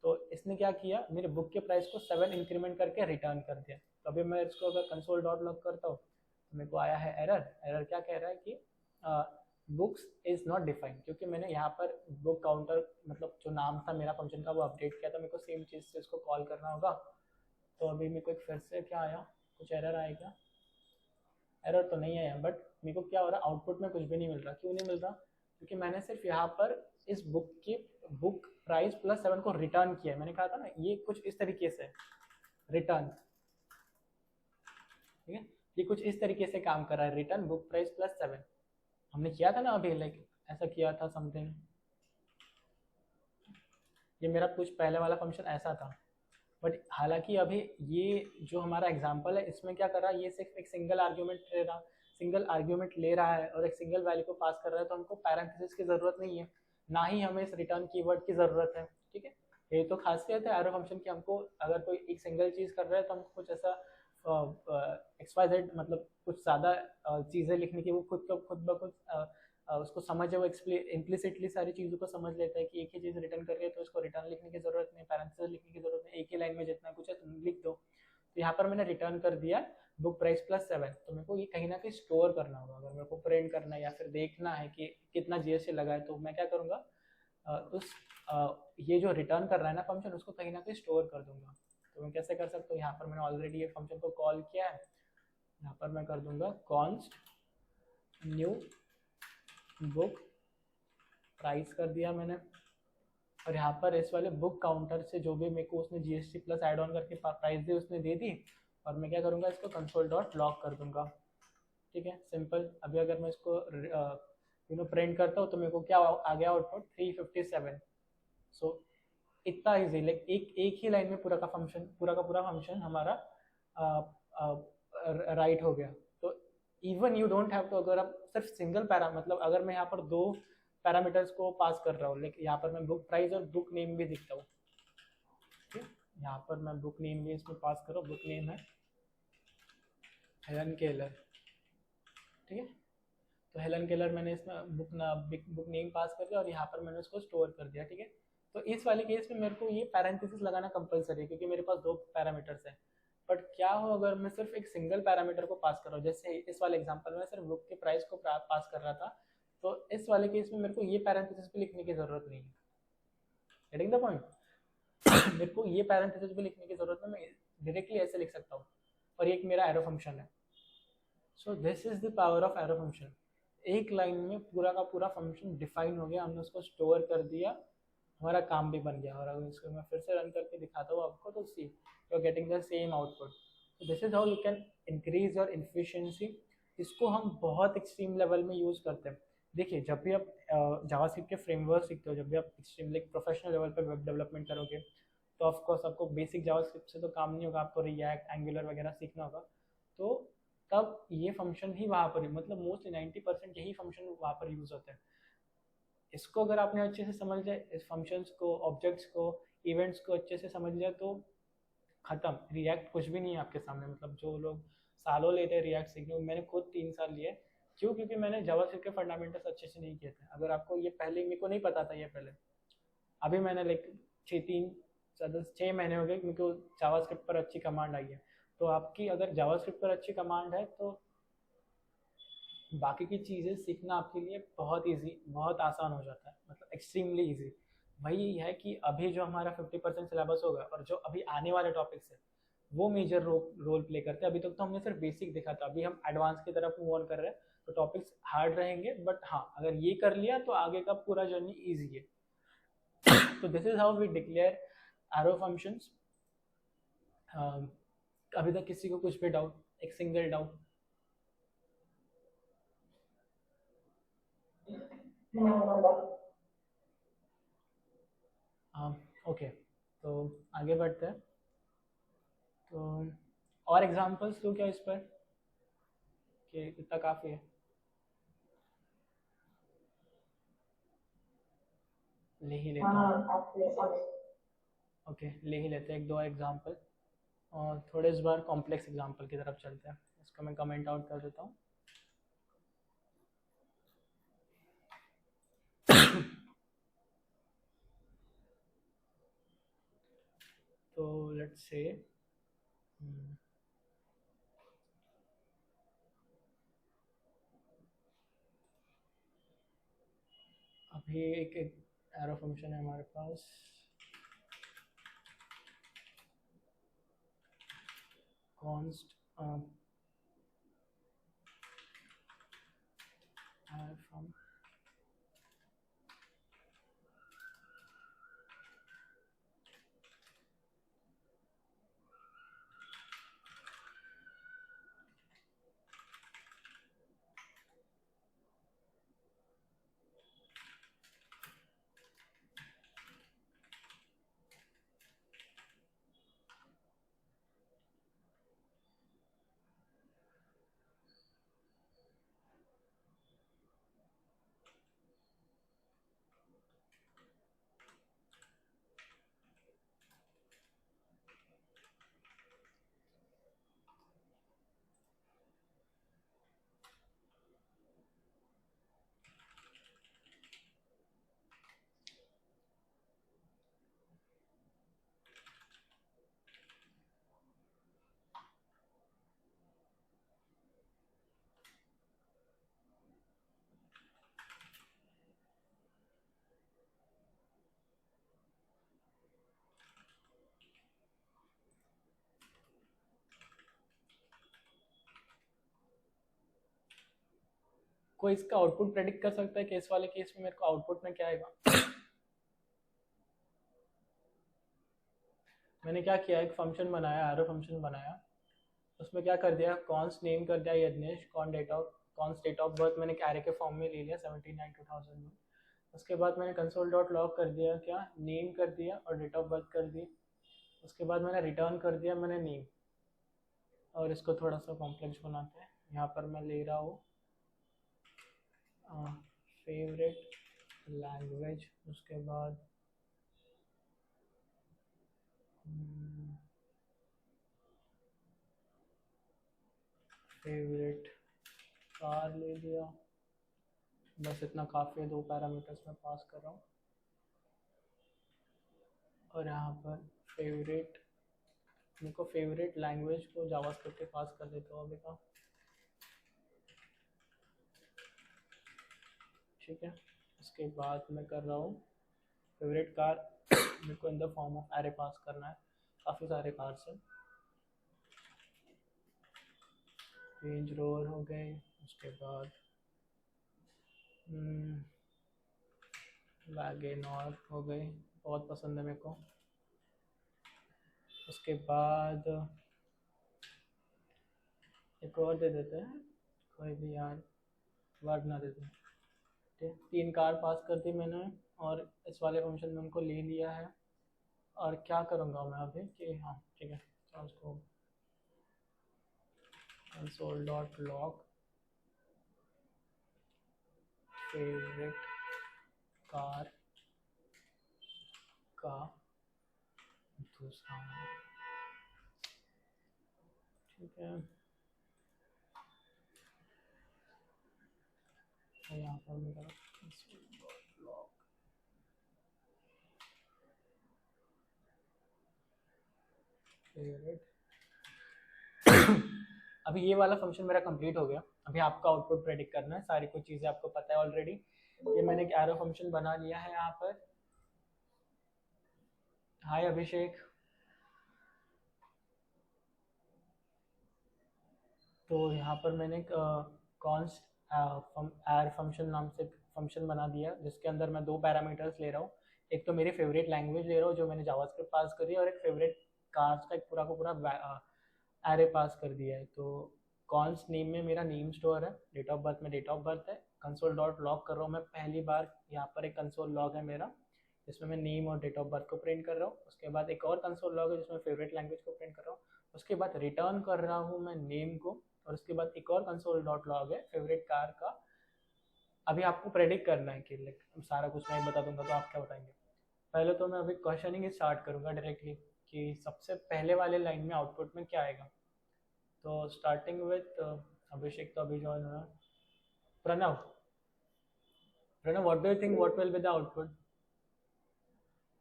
A: तो इसने क्या किया, मेरे बुक के प्राइस को 7 इंक्रीमेंट करके रिटर्न कर दिया। तो अभी मैं इसको अगर कंसोल डॉट लॉग करता हूँ तो मेरे को आया है एरर। एरर क्या कह रहा है कि बुक्स इज नॉट डिफाइंड, क्योंकि मैंने यहाँ पर बुक काउंटर मतलब जो नाम था मेरा फंक्शन का वो अपडेट किया था, मेरे को सेम चीज़ से इसको कॉल करना होगा। तो अभी मेरे को एक फिर से क्या आया, कुछ एरर आएगा? एरर तो नहीं आया, बट मेरे को क्या हो रहा है, आउटपुट में कुछ भी नहीं मिल रहा। क्यों नहीं मिल रहा? क्योंकि मैंने सिर्फ यहाँ पर इस बुक की बुक प्राइस प्लस 7 को रिटर्न किया है। मैंने कहा था ना ये कुछ इस तरीके से रिटर्न, ठीक है, ये कुछ इस तरीके से काम कर रहा है, रिटर्न बुक प्राइस प्लस 7। हमने किया था ना अभी, लाइक ऐसा किया था समथिंग, ये मेरा कुछ पहले वाला फंक्शन ऐसा था। बट हालांकि अभी ये जो हमारा एग्जांपल है इसमें क्या कर रहा है, ये सिर्फ एक सिंगल आर्ग्यूमेंट ले रहा है और एक सिंगल वैल्यू को पास कर रहा है। तो हमको पैरेंथेसिस की ज़रूरत नहीं है, ना ही हमें इस रिटर्न कीवर्ड की ज़रूरत है, ठीक है। ये तो खासियत है एरो फंक्शन की, हमको अगर कोई एक सिंगल चीज़ कर रहा है तो हमको कुछ ऐसा XYZ मतलब कुछ ज़्यादा चीज़ें लिखने की, वो खुद ब खुद उसको समझे, वो इम्प्लिसिटली सारी चीज़ों को समझ लेता है कि एक ही चीज़ रिटर्न कर रही है तो इसको रिटर्न लिखने की ज़रूरत नहीं, पैरेंथेसिस लिखने की ज़रूरत नहीं, एक ही लाइन में जितना कुछ है तुम लिख दो। तो यहाँ पर मैंने रिटर्न कर दिया बुक प्राइस प्लस 7। तो मेरे को ये कहीं ना कहीं स्टोर करना होगा, अगर मेरे को प्रिंट करना है या फिर देखना है कि कितना GST लगा है, तो मैं क्या करूँगा, उस ये जो रिटर्न कर रहा है ना फंक्शन, उसको कहीं ना कहीं स्टोर कर दूंगा। तो मैं कैसे कर सकता हूँ, यहाँ पर मैंने ऑलरेडी ये फंक्शन को कॉल किया है, यहाँ पर मैं कर दूंगा कॉन्स्ट न्यू बुक प्राइस कर दिया मैंने, और यहाँ पर इस वाले बुक काउंटर से जो भी मेरे को उसने GST प्लस ऐड ऑन करके प्राइस दी उसने दे दी, और मैं क्या करूँगा, इसको कंसोल डॉट लॉग कर दूंगा, ठीक है, सिंपल। अभी अगर मैं इसको प्रिंट करता हूँ तो मेरे को क्या आ गया आउटपुट, 357। सो इतना इजी, लाइक एक ही लाइन में पूरा का पूरा फंक्शन हमारा राइट हो गया। तो even you don't have to, अगर आप सिर्फ सिंगल पैरा मतलब अगर मैं यहाँ पर 2 पैरामीटर्स को पास कर रहा हूँ, लेकिन यहाँ पर मैं बुक प्राइस और बुक नेम भी दिखता हूँ, ठीक है, यहाँ पर मैं बुक नेम भी इसमें पास कर रहा हूँ, बुक नेम है हेलन केलर, ठीक है। तो हेलन केलर मैंने इसमें बुक नेम पास कर दिया और यहाँ पर मैंने उसको स्टोर कर दिया, ठीक है। तो इस वाले केस में मेरे को ये पैरेंथेसिस लगाना कंपलसरी है, क्योंकि मेरे पास 2 पैरामीटर्स हैं। बट क्या हो अगर मैं सिर्फ एक सिंगल पैरामीटर को पास कर रहा हूँ, जैसे इस वाले एग्जांपल में सिर्फ बुक के प्राइस को पास कर रहा था, तो इस वाले केस में मेरे को ये पैरेंथेसिस भी लिखने की जरूरत नहीं है। Getting the point? मेरे को ये पैरेंथेसिस भी लिखने की जरूरत है, मैं डायरेक्टली ऐसे लिख सकता हूँ, और ये एक मेरा एरो फंक्शन है। So this is the power of arrow function. एक लाइन में पूरा का पूरा फंक्शन डिफाइन हो गया, हमने उसको स्टोर कर दिया, हमारा काम भी बन गया। और अगर इसको मैं फिर से रन करके दिखाता हूँ आपको, तो see you are getting the same output. तो this is how you can increase your efficiency. इसको हम बहुत एक्सट्रीम लेवल में यूज़ करते हैं। देखिए, जब भी आप जावास्क्रिप्ट के फ्रेमवर्क सीखते हो, जब भी आप एक्सट्रीम लाइक प्रोफेशनल लेवल पर वेब डेवलपमेंट करोगे, तो ऑफकोर्स आपको बेसिक जावास्क्रिप्ट से तो काम नहीं होगा, आपको रिएक्ट, एंगुलर वगैरह सीखना होगा। तो तब ये फंक्शन ही वहाँ पर, मतलब मोस्टली 90% यही फंक्शन वहाँ पर यूज़ होते हैं। इसको अगर आपने अच्छे से समझ लिया, इस फंक्शंस को, ऑब्जेक्ट्स को, इवेंट्स को अच्छे से समझ लिया, तो ख़त्म। रिएक्ट कुछ भी नहीं है आपके सामने। मतलब जो लोग सालों लेते हैं रिएक्ट सीखने में, मैंने खुद 3 साल लिए। क्यों? क्योंकि मैंने जावास्क्रिप्ट के फंडामेंटल्स अच्छे से नहीं किए थे। अगर आपको ये पहले, मेरे को नहीं पता था ये पहले, अभी मैंने लाइक 6 महीने हो गए मेरे को जावास्क्रिप्ट पर अच्छी कमांड आई है। तो आपकी अगर जावास्क्रिप्ट पर अच्छी कमांड है तो बाकी की चीज़ें सीखना आपके लिए बहुत इजी, बहुत आसान हो जाता है, मतलब एक्सट्रीमली इजी। वही है कि अभी जो हमारा 50% सिलेबस होगा और जो अभी आने वाले टॉपिक्स है वो मेजर रोल प्ले करते हैं। अभी तक तो हमने सिर्फ बेसिक देखा था, अभी हम एडवांस की तरफ मूव ऑन कर रहे हैं। तो टॉपिक्स हार्ड रहेंगे, बट हाँ, अगर ये कर लिया तो आगे का पूरा जर्नी ईजी है। तो this is how we declare arrow functions. अभी तक किसी को कुछ भी डाउट, एक सिंगल डाउट? ओके, तो आगे बढ़ते हैं। तो और एग्जांपल्स दो क्या इस पर, कि इतना काफ़ी है? ले ही लेता हूँ। ओके, ले ही लेते हैं 1-2 एग्जांपल, और थोड़े इस बार कॉम्प्लेक्स एग्जांपल की तरफ चलते हैं। इसको मैं कमेंट आउट कर देता हूँ। तो लेट्स से अभी एक एरो फंक्शन है हमारे पास, const from कोई इसका आउटपुट प्रेडिक्ट कर सकता है कि इस वाले केस में मेरे को आउटपुट में क्या आएगा? मैंने क्या किया, एक फंक्शन बनाया, एरो फंक्शन बनाया, उसमें क्या कर दिया, कॉन्स नेम कर दिया यज्ञेश, कॉन्स डेट ऑफ बर्थ मैंने एक एरे के फॉर्म में ले लिया 79 में। उसके बाद मैंने कंसोल डॉट लॉग कर दिया, क्या नेम कर दिया और डेट ऑफ बर्थ कर दी। उसके बाद मैंने रिटर्न कर दिया मैंने नेम। और इसको थोड़ा सा कॉम्प्लेक्स बनाते हैं। यहाँ पर मैं ले रहा हूँ फेवरेट लैंग्वेज, उसके बाद फेवरेट कार ले लिया, बस इतना काफ़ी है, 2 पैरामीटर्स में पास कर रहा हूँ। और यहाँ पर फेवरेट, मेरे को फेवरेट लैंग्वेज को जावास्क्रिप्ट के पास कर देता हूँ अभी का, ठीक है। उसके बाद मैं कर रहा हूँ फेवरेट कार मेरे को in the form of array pass करना है, काफ़ी सारे कार्स हैं, रेंज रोवर हो गए। उसके बाद वैगनआर हो गई, बहुत पसंद है मेरे को। उसके बाद एक और दे देते हैं, कोई भी यार वर्ड दे देते हैं, ठीक। 3 कार पास कर दी मैंने और इस वाले फंक्शन में उनको ले लिया है। और क्या करूँगा मैं अभी कि हाँ ठीक है, उसको console dot log favourite car का दूसरा, ठीक है। यहाँ पर मेरा लॉग फेवरेट अभी ये वाला फंक्शन मेरा कंप्लीट हो गया। अभी आपका आउटपुट प्रेडिक्ट करना है, सारी कुछ चीज़ें आपको पता है ऑलरेडी। ये मैंने एक एरो फंक्शन बना लिया है यहाँ पर। हाय अभिषेक। तो यहाँ पर मैंने कॉन्स्ट एर फंक्शन नाम से फंक्शन बना दिया, जिसके अंदर मैं 2 पैरामीटर्स ले रहा हूँ। एक तो मेरी फेवरेट लैंग्वेज ले रहा हूँ जो मैंने जावास्क्रिप्ट पास करी है, और एक फेवरेट कार्स का एक पूरा का पूरा एरे पास कर दिया है। तो कॉन्स्ट नेम में मेरा नेम स्टोर है, डेट ऑफ बर्थ में डेट ऑफ बर्थ है। कंसोल डॉट लॉग कर रहा हूँ मैं पहली बार, यहाँ पर एक कंसोल लॉग है मेरा जिसमें मैं नेम और डेट ऑफ बर्थ को प्रिंट कर रहा हूँ। उसके बाद एक और कंसोल लॉग है जिसमें फेवरेट लैंग्वेज को प्रिंट कर रहा हूँ। उसके बाद रिटर्न कर रहा हूँ मैं नेम को, और उसके बाद एक और कंसोल डॉट लॉग है फेवरेट कार का। अभी आपको प्रेडिक्ट करना है कि सारा कुछ मैं बता दूंगा तो आप क्या बताएंगे। पहले तो मैं अभी क्वेश्चनिंग स्टार्ट करूंगा डायरेक्टली कि सबसे पहले वाले लाइन में आउटपुट में क्या आएगा। तो स्टार्टिंग विथ अभिषेक तो अभी ज्वाइन हुआ। Pranav, Pranav what do you think what will be the output?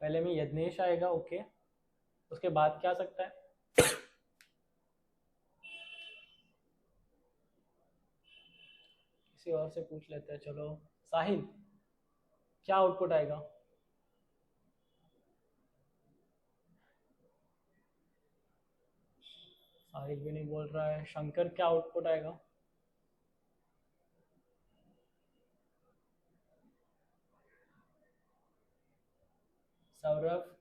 A: पहले में यज्ञेश आएगा, ओके। उसके बाद क्या आ सकता है? किसी और से पूछ लेते हैं, चलो साहिल, क्या आउटपुट आएगा? साहिल भी नहीं बोल रहा है। शंकर, क्या आउटपुट आएगा? Saurabh,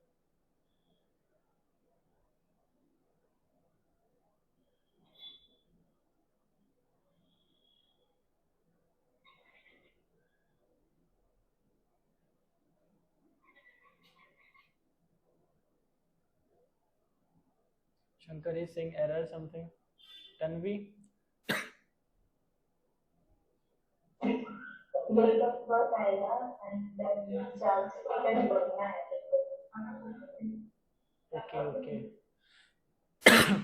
A: Shankar is saying error something. Tanvi,
B: date of birth आएगा एंड देन चार्ज टिकट बढ़ना है।
A: Okay okay.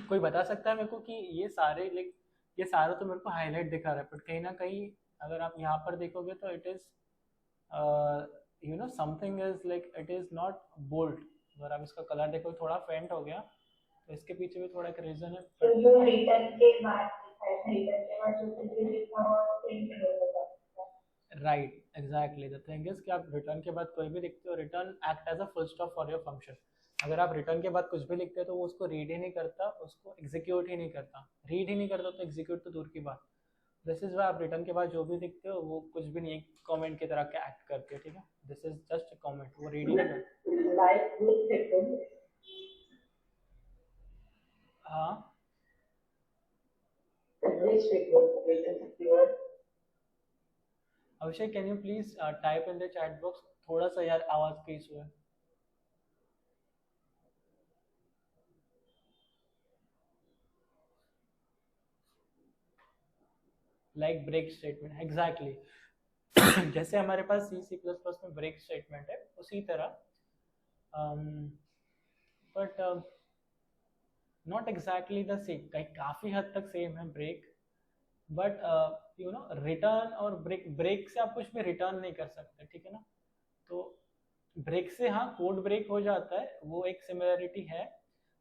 A: कोई बता सकता है मेरे को कि ये सारे लाइक, ये सारा तो मेरे को हाईलाइट दिखा रहा है, बट कहीं ना कहीं अगर आप यहाँ पर देखोगे तो it is you know something is like it is not bold. अगर आप इसका कलर देखो थोड़ा फेंट हो गया, तो इसके पीछे भी थोड़ा एक रीजन है।
B: तो जो रिटर्न के बाद रिटर्न के बाद जो कुछ भी लिखा हुआ वो प्रिंट हो जाता है।
A: Right, exactly the thing is कि आप रिटर्न के बाद कोई भी लिखते हो, return act as a full stop for your function. अगर आप रिटर्न के बाद कुछ भी लिखते हो तो वो उसको रीड ही नहीं करता, उसको एग्जीक्यूट ही नहीं करता। रीड ही नहीं करता तो एग्जीक्यूट तो दूर की बात। दिस इज वाई आप रिटर्न के बाद जो भी लिखते हो वो कुछ भी नहीं, एक कमेंट की तरह का एक्ट करते हो, ठीक है? This is just a comment, वो रीड ही नहीं करता।
B: लाइक दिस सेकंड
A: हाँ,
B: this second
A: Abhishek can you please type in the chat box, थोड़ा सा यार आवाज का इशू है। Like break statement, exactly. जैसे हमारे पास सी सी प्लस प्लस में ब्रेक स्टेटमेंट है, उसी तरह but not exactly the same, कहीं काफ़ी हद तक सेम है break. But you know return और ब्रेक, ब्रेक से आप कुछ भी रिटर्न नहीं कर सकते, ठीक है ना? तो ब्रेक से हाँ कोड ब्रेक हो जाता है, वो एक सिमिलरिटी है।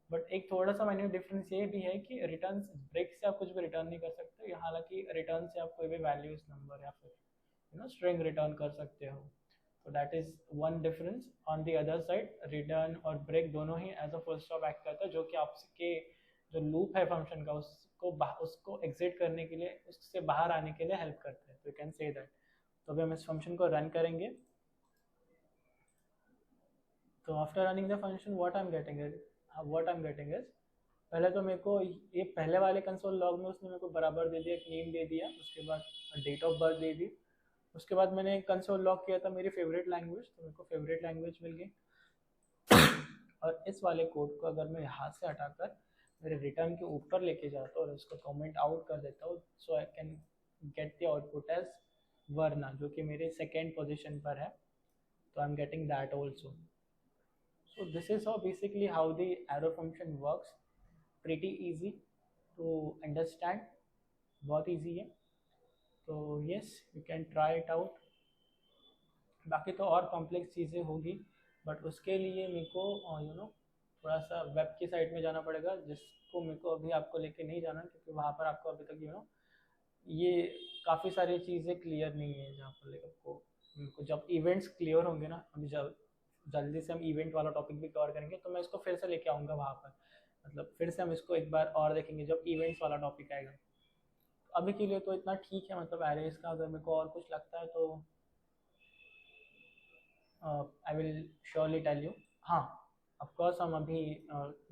A: बट एक थोड़ा सा माइन्यूट डिफरेंस ये भी है कि रिटर्न, ब्रेक से आप कुछ भी रिटर्न नहीं कर सकते, हालांकि रिटर्न से आप कोई भी वैल्यूज नंबर या फिर यू नो स्ट्रिंग रिटर्न कर सकते हो। तो that is one difference. On the other side return और ब्रेक दोनों ही as a full stop act करता है, जो कि आपके जो लूप है फंक्शन का उसको एग्जिट करने के लिए, उससे बाहर आने के लिए हेल्प करते हैं। तो यू कैन से दैट। तो अभी हम इस फंक्शन को रन करेंगे। तो after running the function what I am getting is, पहले तो मेरे को ये पहले वाले कंसोल लॉग में उसने मेरे को बराबर दे दिया, एक नेम दे दिया, उसके बाद डेट ऑफ बर्थ दे दी। उसके बाद मैंने कंसोल लॉग किया था मेरी फेवरेट लैंग्वेज, तो मेरे को फेवरेट लैंग्वेज मिल गई। और इस वाले कोड को अगर मैं यहाँ से हटाकर मेरे रिटर्न के ऊपर लेके जाता हूँ और इसको कमेंट आउट कर देता हूँ, so I can get the output as वरना, जो कि मेरे सेकेंड पोजिशन पर है। तो I am getting that also. So this is how basically how the arrow function works. Pretty easy to understand, बहुत easy है। तो yes, you can try it out। बाकी तो और कॉम्प्लेक्स चीज़ें होगी, बट उसके लिए मेरे को यू नो थोड़ा सा वेब की साइट में जाना पड़ेगा, जिसको मेरे को अभी आपको लेके नहीं जाना, क्योंकि वहाँ पर आपको अभी तक यू नो ये काफ़ी सारी चीज़ें क्लियर नहीं है, जहाँ पर लाइक आपको मेरे को जब इवेंट्स क्लियर होंगे ना, अभी जब जल्दी से हम इवेंट वाला टॉपिक भी कवर करेंगे, तो मैं इसको फिर से लेके आऊँगा वहाँ पर। मतलब फिर से हम इसको एक बार और देखेंगे जब इवेंट्स वाला टॉपिक आएगा। अभी के लिए तो इतना ठीक है, मतलब एरेज का अगर मेरे को और कुछ लगता है तो I will surely tell you. हाँ, ऑफकोर्स हम अभी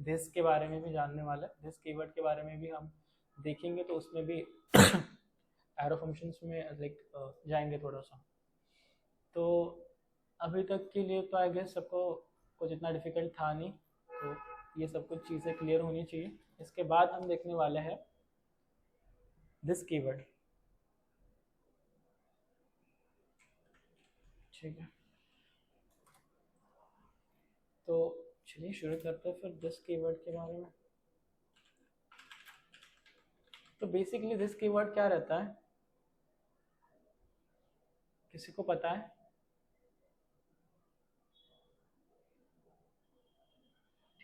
A: दिस के बारे में भी जानने वाले हैं, दिस कीवर्ड के बारे में भी हम देखेंगे, तो उसमें भी एरो फंक्शंस में लाइक जाएंगे थोड़ा सा। तो अभी तक के लिए तो आई गेस सबको कुछ इतना डिफिकल्ट था नहीं, तो ये सब कुछ चीज़ें क्लियर होनी चाहिए। इसके बाद हम देखने वाले हैं दिस कीवर्ड, ठीक है? तो चलिए शुरू करते हैं फिर दिस कीवर्ड के बारे में। तो बेसिकली दिस कीवर्ड क्या रहता है, किसी को पता है?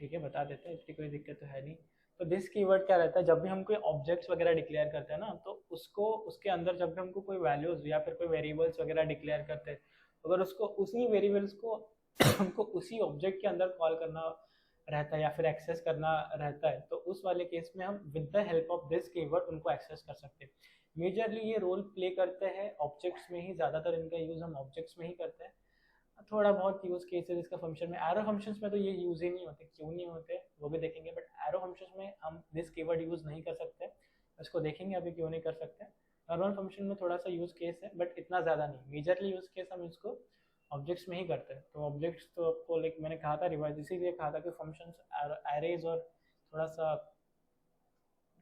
A: ठीक है, बता देते हैं, इतनी कोई दिक्कत तो है नहीं। तो दिस कीवर्ड क्या रहता है, जब भी हम कोई ऑब्जेक्ट्स वगैरह डिक्लेयर करते हैं ना, तो उसको उसके अंदर जब भी हमको कोई वैल्यूज या फिर कोई वेरिएबल्स वगैरह डिक्लेयर करते हैं, अगर उसको उसी वेरिएबल्स को हमको उसी ऑब्जेक्ट के अंदर कॉल करना रहता है या फिर एक्सेस करना रहता है, तो उस वाले केस में हम with the help of this keyword उनको एक्सेस कर सकते हैं। मेजरली ये रोल प्ले करते हैं ऑब्जेक्ट्स में ही, ज़्यादातर इनका यूज़ हम ऑब्जेक्ट्स में ही करते हैं। थोड़ा बहुत यूज़ केसेस इसका फंक्शन में, एरो फंक्शंस में तो ये यूज़ ही नहीं होते, क्यों नहीं होते वो भी देखेंगे, बट एरो फंक्शंस में हम दिस कीवर्ड यूज़ नहीं कर सकते, इसको देखेंगे अभी क्यों नहीं कर सकते। नॉर्मल फंक्शन में थोड़ा सा यूज़ केस है, बट इतना ज़्यादा नहीं। मेजरली यूज़ केस हम इसको ऑब्जेक्ट्स में ही करते हैं। तो ऑब्जेक्ट्स तो आपको लाइक मैंने कहा था रिवाइज, इसीलिए कहा था कि फंक्शंस, एरेज और थोड़ा सा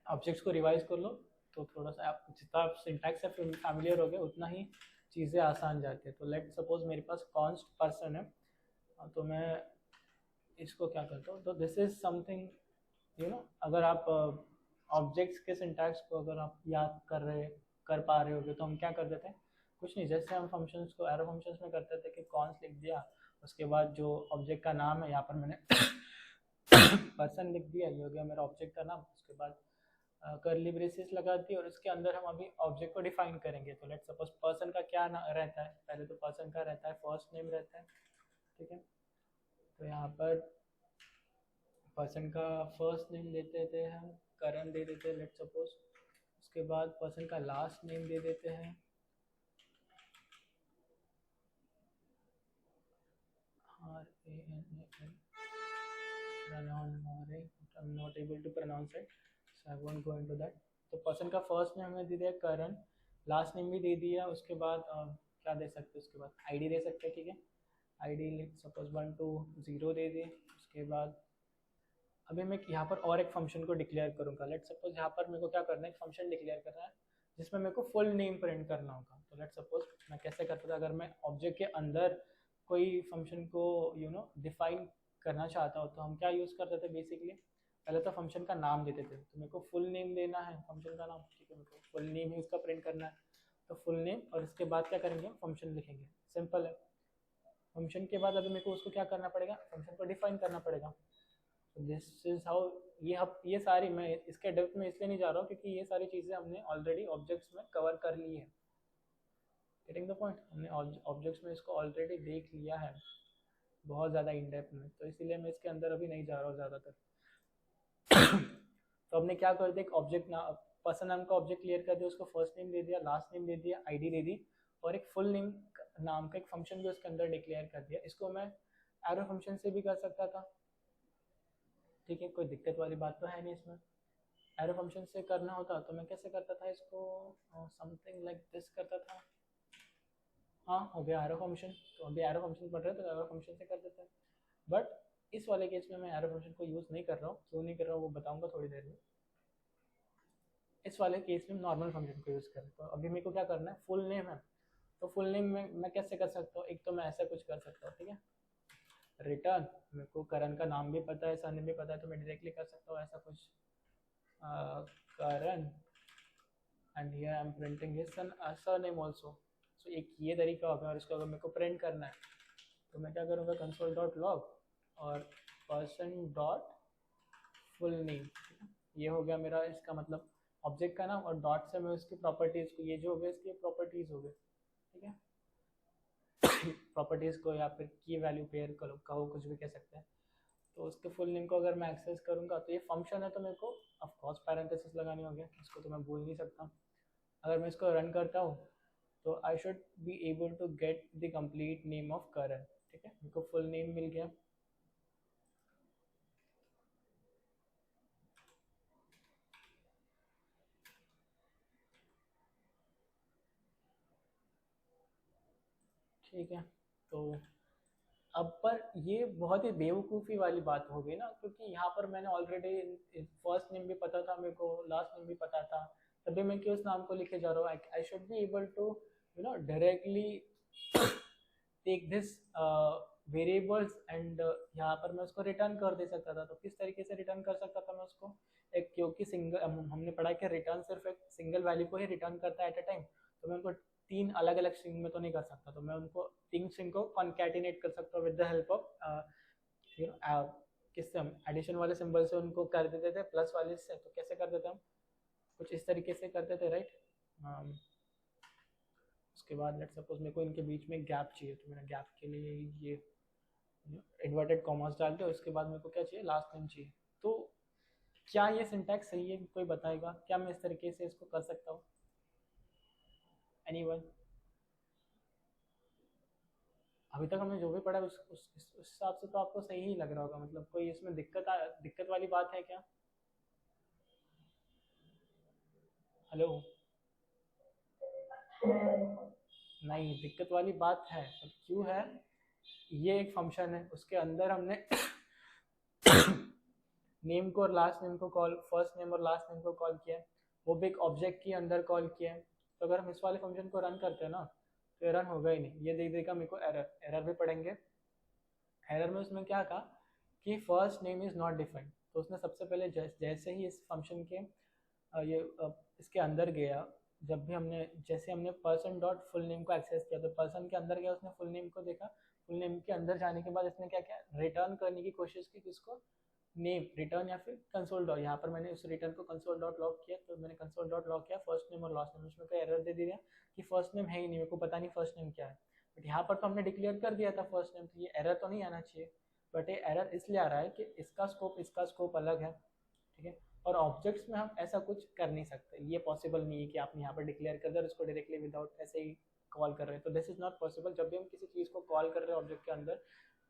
A: ऑब्जेक्ट्स को रिवाइज कर लो, तो थोड़ा सा आप जितना आप सिंटैक्स से फैमिलियर हो गए उतना ही चीज़ें आसान जाती है। तो लेट सपोज मेरे पास कॉन्स्ट पर्सन है, तो मैं इसको क्या करता हूँ, तो दिस इज समथिंग अगर आप ऑब्जेक्ट्स के सिंटैक्स को अगर आप याद कर पा रहे होगे, तो हम क्या कर देते हैं, कुछ नहीं, जैसे हम फंक्शंस को एरो फंक्शंस में करते थे कि कॉन्स लिख दिया, उसके बाद जो ऑब्जेक्ट का नाम है, यहाँ पर मैंने पर्सन लिख दिया, ये हो गया मेरा ऑब्जेक्ट का नाम, उसके बाद करली ब्रेसेस लगा दी और इसके अंदर हम अभी ऑब्जेक्ट को डिफाइन करेंगे। तो लेट्स सपोज पर्सन का क्या रहता है, पहले तो पर्सन का रहता है फर्स्ट नेम रहता है, ठीक है। तो यहाँ पर पर्सन का फर्स्ट नेम देते थे हम, करण दे देते हैं लेट्स सपोज। उसके बाद पर्सन का लास्ट नेम दे देते हैं RANAN, I'm not able to pronounce it, so I won't go into that. तो पर्सन का फर्स्ट नेम हमने दे दिया करण, लास्ट नेम भी दे दिया, उसके बाद क्या दे सकते हैं, उसके बाद आईडी दे सकते हैं, ठीक है। आईडी सपोज 1 to 0 दे दिए। उसके बाद अभी मैं यहाँ पर और एक फंक्शन को डिक्लेयर करूँगा। लेट सपोज यहाँ पर मेरे को क्या करना है, एक फंक्शन डिक्लेयर करना है जिसमें मेरे को फुल नेम प्रिंट करना होगा। तो लेट सपोज मैं कैसे करता था, अगर मैं ऑब्जेक्ट के अंदर कोई फंक्शन को डिफाइन करना चाहता हूँ, तो हम क्या यूज़ करते थे बेसिकली, पहले तो फंक्शन का नाम देते थे। तो मेरे को फुल नेम देना है फंक्शन का नाम, ठीक है, मेरे को फुल नेम ही उसका प्रिंट करना है, तो फुल नेम, और इसके बाद क्या करेंगे, फंक्शन लिखेंगे, सिंपल है। फंक्शन के बाद अभी मेरे को उसको क्या करना पड़ेगा, फंक्शन को डिफाइन करना पड़ेगा। दिस इज हाउ, ये सारी, मैं इसके डेप्थ में इसलिए नहीं जा रहा हूँ क्योंकि ये सारी चीज़ें हमने ऑलरेडी ऑब्जेक्ट्स में कवर कर ली है। गेटिंग द पॉइंट, हमने ऑब्जेक्ट्स में इसको ऑलरेडी देख लिया है बहुत ज़्यादा इन डेप्थ में, तो इसलिए मैं इसके अंदर अभी नहीं जा रहा हूँ ज़्यादातर। तो हमने क्या कर दिया, एक ऑब्जेक्ट ना पर्सन नाम का ऑब्जेक्ट क्लियर कर दिया, उसको फर्स्ट नेम दे दिया, लास्ट नेम दे दिया, आईडी दे दी, और एक फुल नेम नाम का एक फंक्शन भी उसके अंदर डिक्लेयर कर दिया। इसको मैं एरो फंक्शन से भी कर सकता था, ठीक है, कोई दिक्कत वाली बात तो है नहीं इसमें। एरो फंक्शन से करना होता तो मैं कैसे करता था इसको, समथिंग लाइक दिस करता था। हाँ, हो गया एरो फंक्शन। तो अभी एरो फंक्शन पढ़ रहे हैं तो एरो फंक्शन से कर देते हैं, बट इस वाले केस में मैं एरो फंक्शन को यूज़ नहीं कर रहा हूँ। क्यों नहीं कर रहा हूँ वो बताऊँगा थोड़ी देर में। इस वाले केस में नॉर्मल फंक्शन को यूज़ करें। तो अभी मेरे को क्या करना है, फुल नेम है, तो फुल नेम में मैं कैसे कर सकता हूँ, एक तो मैं ऐसा कुछ कर सकता हूँ, ठीक है, रिटर्न, मेरे को करण का नाम भी पता है, सरनेम भी पता है, तो मैं डायरेक्टली कर सकता हूँ ऐसा कुछ, Karan, and here I am printing his surname also. So एक ये तरीका होगा। और इसको अगर मेरे को प्रिंट करना है तो मैं क्या करूँगा, कंसोल डॉट लॉग और पर्सन डॉट फुल नेम, ये हो गया मेरा इसका मतलब ऑब्जेक्ट का नाम, और डॉट से मैं उसकी प्रॉपर्टीज़ को, ये जो हो गया इसकी प्रॉपर्टीज़ हो गए, ठीक है। प्रॉपर्टीज़ को या फिर की वैल्यू पेयर कहो, कुछ भी कह सकते हैं। तो उसके फुल नेम को अगर मैं एक्सेस करूँगा तो ये फंक्शन है, तो मेरे को ऑफकोर्स पैरेंथेसिस लगानी होगी, इसको तो मैं भूल नहीं सकता। अगर मैं इसको रन करता हूँ तो I should be able to get the complete name of Karan, ठीक है, मेरे को फुल नेम मिल गया। ठीक है, तो अब पर ये बहुत ही बेवकूफ़ी वाली बात हो गई ना, क्योंकि यहाँ पर मैंने ऑलरेडी फर्स्ट नेम भी पता था मेरे को, लास्ट नेम भी पता था, तभी मैं क्यों उस नाम को लिखे जा रहा हूँ। I should be able to directly take this variables and यहाँ पर मैं उसको रिटर्न कर दे सकता था। तो किस तरीके से रिटर्न कर सकता था मैं उसको, एक, क्योंकि सिंगल हमने पढ़ा कि रिटर्न सिर्फ एक सिंगल वैल्यू को ही रिटर्न करता है एट अ टाइम, तो मैं उनको 3 अलग अलग स्ट्रिंग में तो नहीं कर सकता। तो मैं उनको 3 स्ट्रिंग को कॉन्कैटिनेट कर सकता हूँ विद द हेल्प ऑफ किससे, हम एडिशन वाले सिंबल से उनको कर देते थे प्लस वाले से, तो कैसे करते थे हम, कुछ इस तरीके से करते थे, राइट। उसके बाद लेट्स सपोज मेरे को इनके बीच में गैप चाहिए, तो मैंने गैप के लिए ये इन्वर्टेड कॉमर्स डाल दिया, उसके बाद मेरे को क्या चाहिए, लास्ट नेम चाहिए। तो क्या ये सिंटैक्स सही है, कोई बताएगा, क्या मैं इस तरीके से इसको कर सकता हूँ, एनीवन? अभी तक हमने जो भी पढ़ा उस हिसाब से तो आपको सही ही लग रहा होगा, मतलब कोई इसमें दिक्कत वाली बात है क्या? हेलो? नहीं, दिक्कत वाली बात है, पर क्यों है, ये एक फंक्शन है, उसके अंदर हमने नेम को और लास्ट नेम को कॉल, फर्स्ट नेम और लास्ट नेम को कॉल किया है, वो भी एक ऑब्जेक्ट के अंदर कॉल किया है। तो अगर हम इस वाले फंक्शन को रन करते हैं ना, तो रन होगा ही नहीं, ये देख देगा मेरे को एरर भी पढ़ेंगे। एरर में उसमें क्या कहा कि first name is not defined, तो उसने सबसे पहले जैसे ही इस फंक्शन के इसके अंदर गया, जब भी हमने जैसे हमने पर्सन डॉट फुल नेम को एक्सेस किया, तो पर्सन के अंदर गया, उसने फुल नेम को देखा, फुल नेम के अंदर जाने के बाद इसने क्या किया, रिटर्न करने की कोशिश की किसको, नेम रिटर्न या फिर कंसोल डॉट, यहाँ पर मैंने उस रिटर्न को कंसोल डॉट लॉग किया, तो मैंने कंसोल डॉट लॉग किया फर्स्ट नेम और लास्ट नेम, उसमें कोई एरर दे दिया कि फर्स्ट नेम है ही नहीं, मेरे को पता नहीं फर्स्ट नेम क्या है, बट यहाँ पर तो हमने डिक्लेयर कर दिया था फर्स्ट नेम, तो ये एरर तो नहीं आना चाहिए, बट ये एरर इसलिए आ रहा है कि इसका स्कोप अलग है, ठीक है। और ऑब्जेक्ट्स में हम ऐसा कुछ कर नहीं सकते, ये पॉसिबल नहीं है कि आप यहाँ पर डिक्लेयर कर दे और उसको डायरेक्टली विदाउट ऐसे ही कॉल कर रहे हैं, तो दिस इज नॉट पॉसिबल। जब भी हम किसी चीज़ को कॉल कर रहे हैं ऑब्जेक्ट के अंदर,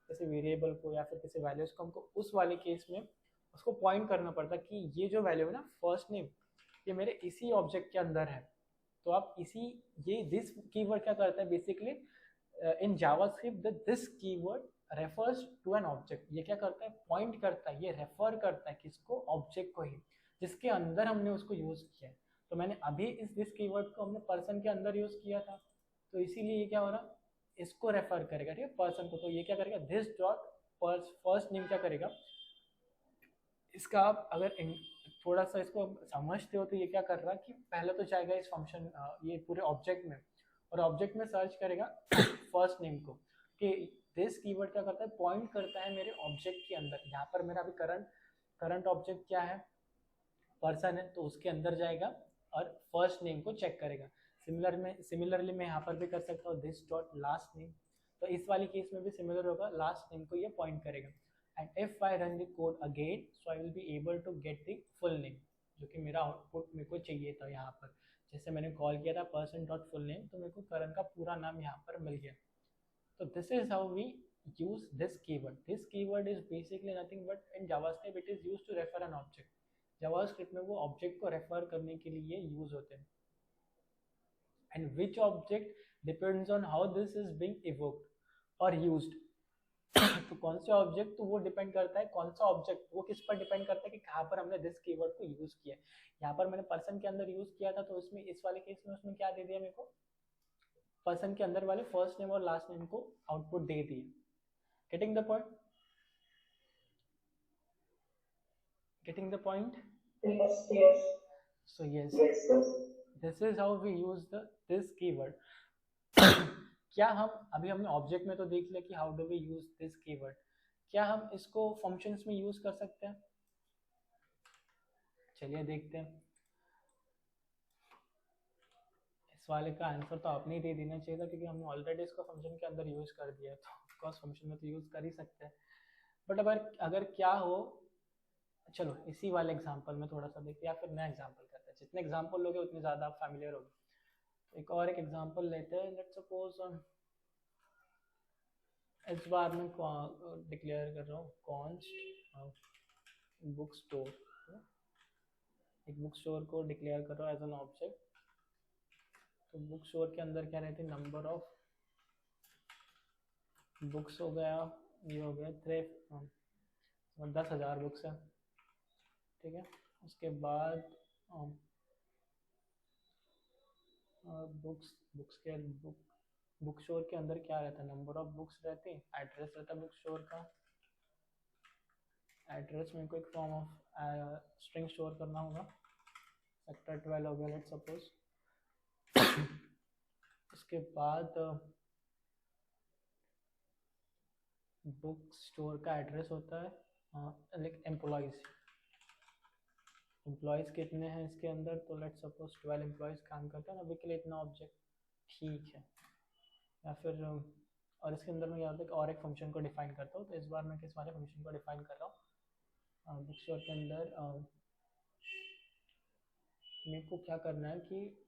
A: किसी वेरिएबल को या फिर किसी वैल्यूज को, हमको उस वाले केस में उसको पॉइंट करना पड़ता है कि ये जो वैल्यू है ना फर्स्ट नेम, ये मेरे इसी ऑब्जेक्ट के अंदर है। तो आप इसी ये दिस कीवर्ड क्या करता है basically in JavaScript, this keyword refers to an object, ये क्या करता है, पॉइंट करता है, ये रेफर करता है किसको, ऑब्जेक्ट को ही, जिसके अंदर हमने उसको यूज किया है। तो मैंने अभी इस दिस कीवर्ड को हमने पर्सन के अंदर यूज किया था, तो इसीलिए ये क्या हो रहा, इसको रेफर करेगा, ठीक है, पर्सन को। तो ये क्या करेगा, दिस डॉट फर्स्ट नेम क्या करेगा, इसका आप अगर थोड़ा सा इसको समझते हो, तो ये क्या कर रहा है कि पहले तो जाएगा इस फंक्शन ये पूरे ऑब्जेक्ट में, और ऑब्जेक्ट में सर्च करेगा फर्स्ट नेम को, कि दिस कीवर्ड क्या करता है, पॉइंट करता है मेरे ऑब्जेक्ट के अंदर। यहाँ पर मेरा अभी करंट ऑब्जेक्ट क्या है, पर्सन है, तो उसके अंदर जाएगा और फर्स्ट नेम को चेक करेगा। सिमिलरली मैं यहाँ पर भी कर सकता हूँ दिस डॉट लास्ट नेम, तो इस वाली केस में भी सिमिलर होगा, लास्ट नेम को ये पॉइंट करेगा। And if I run the code again, so I will be able to get the full name, जो कि मेरा आउटपुट मेरे को चाहिए था यहाँ पर। जैसे मैंने कॉल किया था पर्सन डॉट फुल नेम, तो मेरे को करण का पूरा नाम यहाँ पर मिल गया। So this is how we use this keyword. This keyword is basically nothing but in JavaScript it is used to refer an object. JavaScript में वो object को refer करने के लिए use होते हैं. And which object depends on how this is being evoked or used. तो कौन से ऑब्जेक्ट, तो वो डिपेंड करता है कौन सा ऑब्जेक्ट, वो किस पर डिपेंड करता है कि कहाँ पर हमने दिस कीवर्ड को यूज किया है। यहाँ पर मैंने पर्सन के अंदर यूज किया था, तो उसमें इस वाले केस में उसने क्या दे दिया मेरे को, पर्सन के अंदर वाले फर्स्ट नेम और लास्ट नेम को आउटपुट दे दिए। Getting the point? Getting the point?
B: Yes, yes.
A: So yes,
B: Yes, yes.
A: this is how we use this keyword. क्या हम अभी हमने ऑब्जेक्ट में तो देख लिया कि how do we use this keyword, क्या हम इसको फंक्शंस में यूज कर सकते हैं? चलिए देखते हैं। इस वाले का आंसर तो आपने ही दे देना चाहिए था, क्योंकि हमने ऑलरेडी इसको फंक्शन के अंदर यूज कर दिया है, तो ऑफकोर्स फंक्शन में तो यूज कर ही सकते हैं। बट अगर क्या हो, चलो इसी वाले एग्जांपल में थोड़ा सा देखते हैं, या फिर नया एग्जांपल करते हैं, जितने एग्जांपल लोगे उतने ज़्यादा आप फैमिलियर होगे। तो एक एग्जांपल लेते हैं, लेट्स सपोज इस बार मैं डिक्लेयर कर रहा हूँ कॉन्स्ट बुक स्टोर, एक बुक स्टोर को डिक्लेयर कर रहा हूँ एज एन ऑब्जेक्ट। तो बुक स्टोर के अंदर क्या रहती है, नंबर ऑफ बुक्स हो गया, ये हो गया 10,000 बुक्स है, ठीक है। उसके बाद बुक स्टोर के अंदर क्या रहता है, नंबर ऑफ बुक्स रहती है, एड्रेस रहता है बुक स्टोर का, एड्रेस में कोई फॉर्म ऑफ स्ट्रिंग स्टोर करना होगा, सेक्टर 12 हो गया लेट्स सपोज। उसके बाद बुक स्टोर का एड्रेस होता है लाइक एम्प्लॉयज़ कितने हैं इसके अंदर, तो लेट्स सपोज 12 एम्प्लॉयज़ काम करते हैं, अभी के लिए इतना ऑब्जेक्ट ठीक है। या फिर और इसके अंदर मैं यहाँ पे और एक फंक्शन को डिफाइन करता हूँ, तो इस बार मैं किस वाले फंक्शन को डिफाइन कर रहा हूँ, बुक स्टोर के अंदर मेरे को क्या करना है कि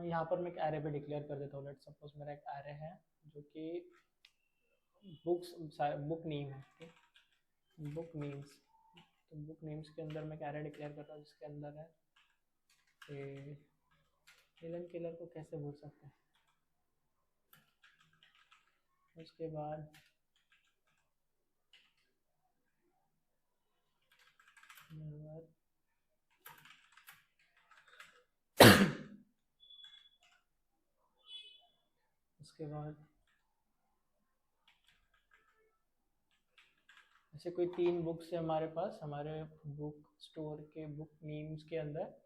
A: यहाँ पर मैं एक एरे भी डिक्लेयर कर देता हूँ। लेट्स सपोज मेरा एक एरे है जो कि बुक नेम है, ठीक, बुक नेम्स। तो बुक नेम्स के अंदर मैं एक एरे डिक्लेयर करता हूँ जिसके अंदर है एलन किलर को कैसे भूल सकते हैं। उसके बाद उसके बाद ऐसे कोई 3 बुक्स है हमारे पास हमारे बुक स्टोर के बुक नेम्स के अंदर।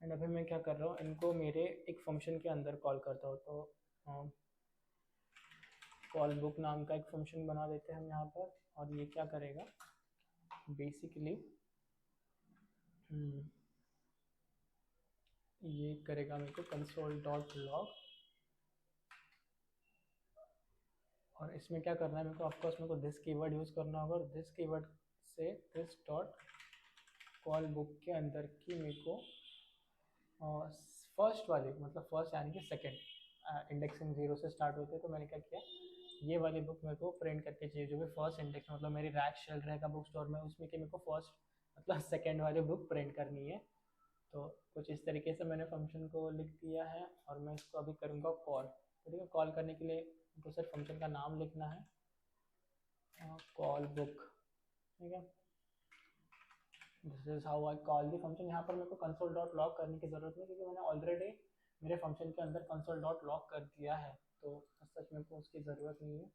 A: एंड अभी मैं क्या कर रहा हूँ, इनको मेरे एक फंक्शन के अंदर कॉल करता हूँ। तो कॉल बुक नाम का एक फंक्शन बना देते हैं हम यहाँ पर, और ये क्या करेगा बेसिकली, ये करेगा मेरे को कंसोल डॉट लॉग। और इसमें क्या करना है मेरे को, ऑफकोर्स मेरे को दिस कीवर्ड यूज़ करना होगा, और दिस कीवर्ड से दिस डॉट कॉल बुक के अंदर की मेरे को फर्स्ट वाली, मतलब फर्स्ट यानी कि सेकंड इंडेक्सिंग 0 से स्टार्ट होते हैं, तो मैंने क्या किया, ये वाली बुक मेरे को प्रिंट करके चाहिए जो भी फर्स्ट इंडेक्स, मतलब मेरी रैक चल रहेगा बुक स्टोर में, उसमें कि मेरे को फर्स्ट मतलब सेकंड वाली बुक प्रिंट करनी है। तो कुछ इस तरीके से मैंने फंक्शन को लिख दिया है, और मैं इसको अभी करूँगा कॉल। तो ठीक है, कॉल करने के लिए तो सिर्फ फंक्शन का नाम लिखना है, कॉल बुक, ठीक है। This is how I call the function. यहाँ पर मेरे को कंसोल डॉट लॉग करने की ज़रूरत नहीं, क्योंकि मैंने ऑलरेडी मेरे फंक्शन के अंदर कंसोल डॉट लॉग कर दिया है, तो सच मेरे को उसकी ज़रूरत नहीं है।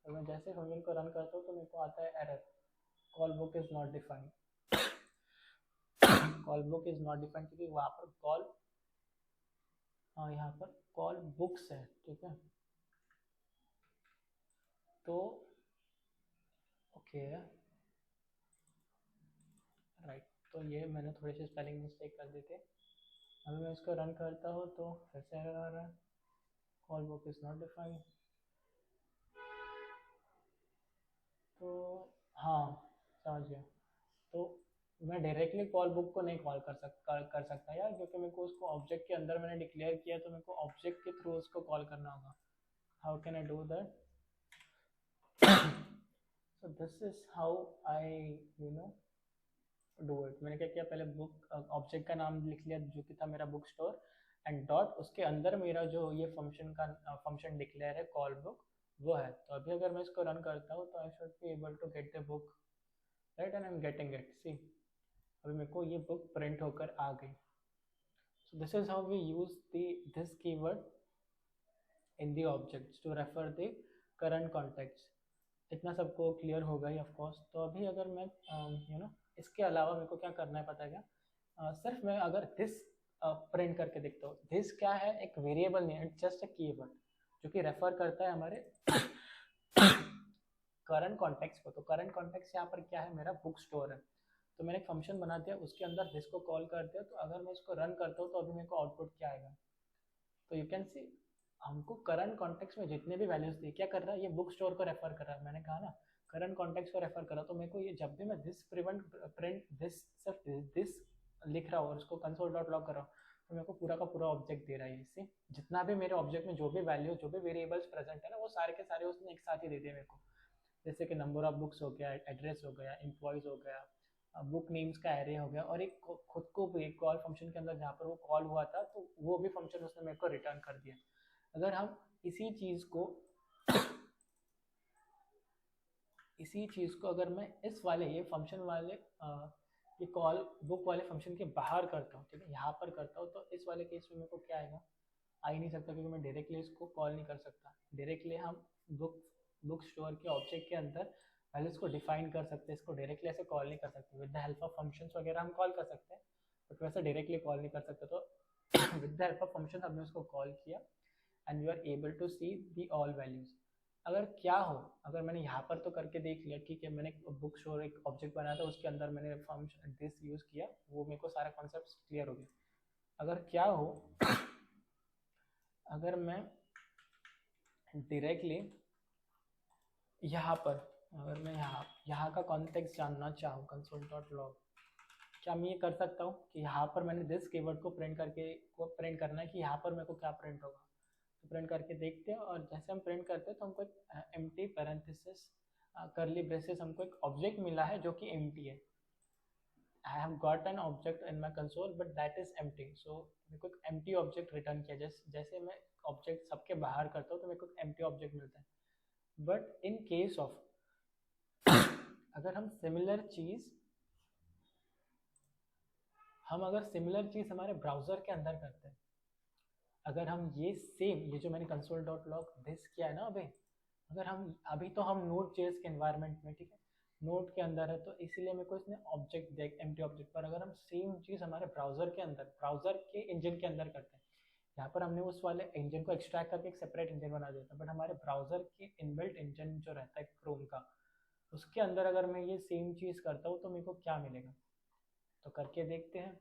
A: तो मैं जैसे फंक्शन को रन करता हूँ तो मेरे को आता है error, call book is not defined. Call book is not defined क्योंकि वहाँ पर कॉल, हाँ यहाँ पर कॉल बुक्स है, ठीक है। तो ओके राइट, तो ये मैंने थोड़ी सी स्पेलिंग मिस्टेक कर दी थी। अभी मैं इसको रन करता हूँ तो फिर से एरर आ रहा है, call book is not defined. तो हाँ समझ गया। तो मैं डायरेक्टली कॉल बुक को नहीं कॉल कर सकता यार, क्योंकि मेरे को उसको ऑब्जेक्ट के अंदर मैंने डिक्लेयर किया, तो मेरे को ऑब्जेक्ट के थ्रू उसको कॉल करना होगा। How can I do that? So this is how I do it. मैंने क्या किया, पहले बुक ऑब्जेक्ट का नाम लिख लिया जो कि था मेरा बुक स्टोर, एंड डॉट उसके अंदर मेरा जो ये फंक्शन डिक्लेयर है कॉल बुक वो है। तो अभी अगर मैं इसको रन करता हूँ तो I should be able to get the book, right, and I am getting it. See अभी मेरे को ये बुक प्रिंट होकर आ गई। So this is how we use this keyword in the objects to refer the current context। इतना सबको clear होगा ही of course. तो अभी अगर मैं इसके अलावा मेरे को क्या करना है पता है क्या, सिर्फ मैं अगर दिस प्रिंट करके देखता हूँ, दिस क्या है, एक वेरिएबल नहीं है, इट्स जस्ट अ कीवर्ड जो कि रेफर करता है हमारे करंट कॉन्टेक्स्ट को। तो करंट कॉन्टेक्स्ट यहाँ पर क्या है, मेरा बुक स्टोर है। तो मैंने एक फंक्शन बना दिया, उसके अंदर दिस को कॉल कर दिया। तो अगर मैं इसको रन करता हूँ तो अभी मेरे को आउटपुट क्या आएगा, तो यू कैन सी हमको करंट कॉन्टेक्स्ट में जितने भी वैल्यूज दी क्या कर रहा है, ये बुक स्टोर को रेफर कर रहा है। मैंने कहा ना करंट कॉन्टेक्स्ट को रेफर कर रहा, तो मेरे को ये जब भी मैं दिस प्रिंट दिस सिर्फ दिस लिख रहा हूँ और उसको कंसोल डॉट लॉग कर रहा हूँ, तो मेरे को पूरा का पूरा ऑब्जेक्ट दे रहा है। इससे जितना भी मेरे ऑब्जेक्ट में जो भी वैल्यू जो भी वेरिएबल्स प्रेजेंट है ना, वो सारे के सारे उसने एक साथ ही दे दिए मेरे को। जैसे कि नंबर ऑफ बुक्स हो गया, एड्रेस हो गया, एम्प्लॉयज़ हो गया, बुक नेम्स का एरे हो गया, और एक खुद को भी एक कॉल फंक्शन के अंदर जहाँ पर वो कॉल हुआ था तो वो भी फंक्शन उसने मेरे को रिटर्न कर दिया। अगर हम इसी चीज़ को अगर मैं इस वाले ये फंक्शन वाले ये कॉल बुक वाले फंक्शन के बाहर करता हूँ, ठीक है, यहाँ पर करता हूँ, तो इस वाले केस में मेरे को क्या आएगा, आ ही नहीं सकता, क्योंकि मैं डायरेक्टली इसको कॉल नहीं कर सकता। डायरेक्टली हम बुक स्टोर के ऑब्जेक्ट के अंदर वैल्यूज को डिफाइन कर सकते हैं, इसको डायरेक्टली ऐसे कॉल नहीं कर सकते। With the help of functions वगैरह हम कॉल कर सकते हैं, बट वैसे डायरेक्टली कॉल नहीं कर सकते। तो with the help of function हमने उसको कॉल किया, and you are able to see the all values. अगर क्या हो, अगर मैंने यहाँ पर तो करके देख लिया, ठीक है, मैंने बुक शो एक ऑब्जेक्ट बनाया था, उसके अंदर मैंने फंक्शन दिस यूज़ किया, वो मेरे को सारा कॉन्सेप्ट क्लियर हो गया। अगर क्या हो, अगर मैं डायरेक्टली यहाँ पर, अगर मैं यहाँ का कॉन्टेक्स्ट जानना चाहूँ कंसोल डॉट लॉग, क्या मैं ये कर सकता हूँ कि यहाँ पर मैंने दिस कीवर्ड को प्रिंट करना है कि यहाँ पर मेरे को क्या प्रिंट होगा। तो प्रिंट करके देखते हैं, और जैसे हम प्रिंट करते हैं तो हमको एक एम्प्टी पैरेंथेसिस करली ब्रेसेस हमको एक ऑब्जेक्ट मिला है जो कि एम्प्टी है। I have got an object in my console but that is empty, so मेरे को एक empty object रिटर्न किया। जैसे मैं ऑब्जेक्ट सबके बाहर करता हूँ तो मेरे को एक empty object मिलता है। बट इन केस ऑफ अगर हम सिमिलर चीज़ हमारे ब्राउज़र के अंदर करते हैं, अगर हम ये जो मैंने कंसोल डॉट लॉग दिस किया है ना अगर हम अभी तो हम नोड जेएस के एनवायरनमेंट में, ठीक है, नोड के अंदर है, तो इसीलिए मेरे को इसने ऑब्जेक्ट देख एम्प्टी ऑब्जेक्ट पर। अगर हम सेम चीज़ हमारे ब्राउज़र के अंदर, ब्राउज़र के इंजन के अंदर करते हैं, यहाँ पर हमने उस वाले इंजन को एक्सट्रैक्ट करके एक सेपरेट इंजन बना दिया था, बट हमारे ब्राउज़र के इनबिल्ट इंजन जो रहता है क्रोम का, उसके अंदर अगर मैं ये सेम चीज़ करता हूँ तो मेरे को क्या मिलेगा, तो करके देखते हैं।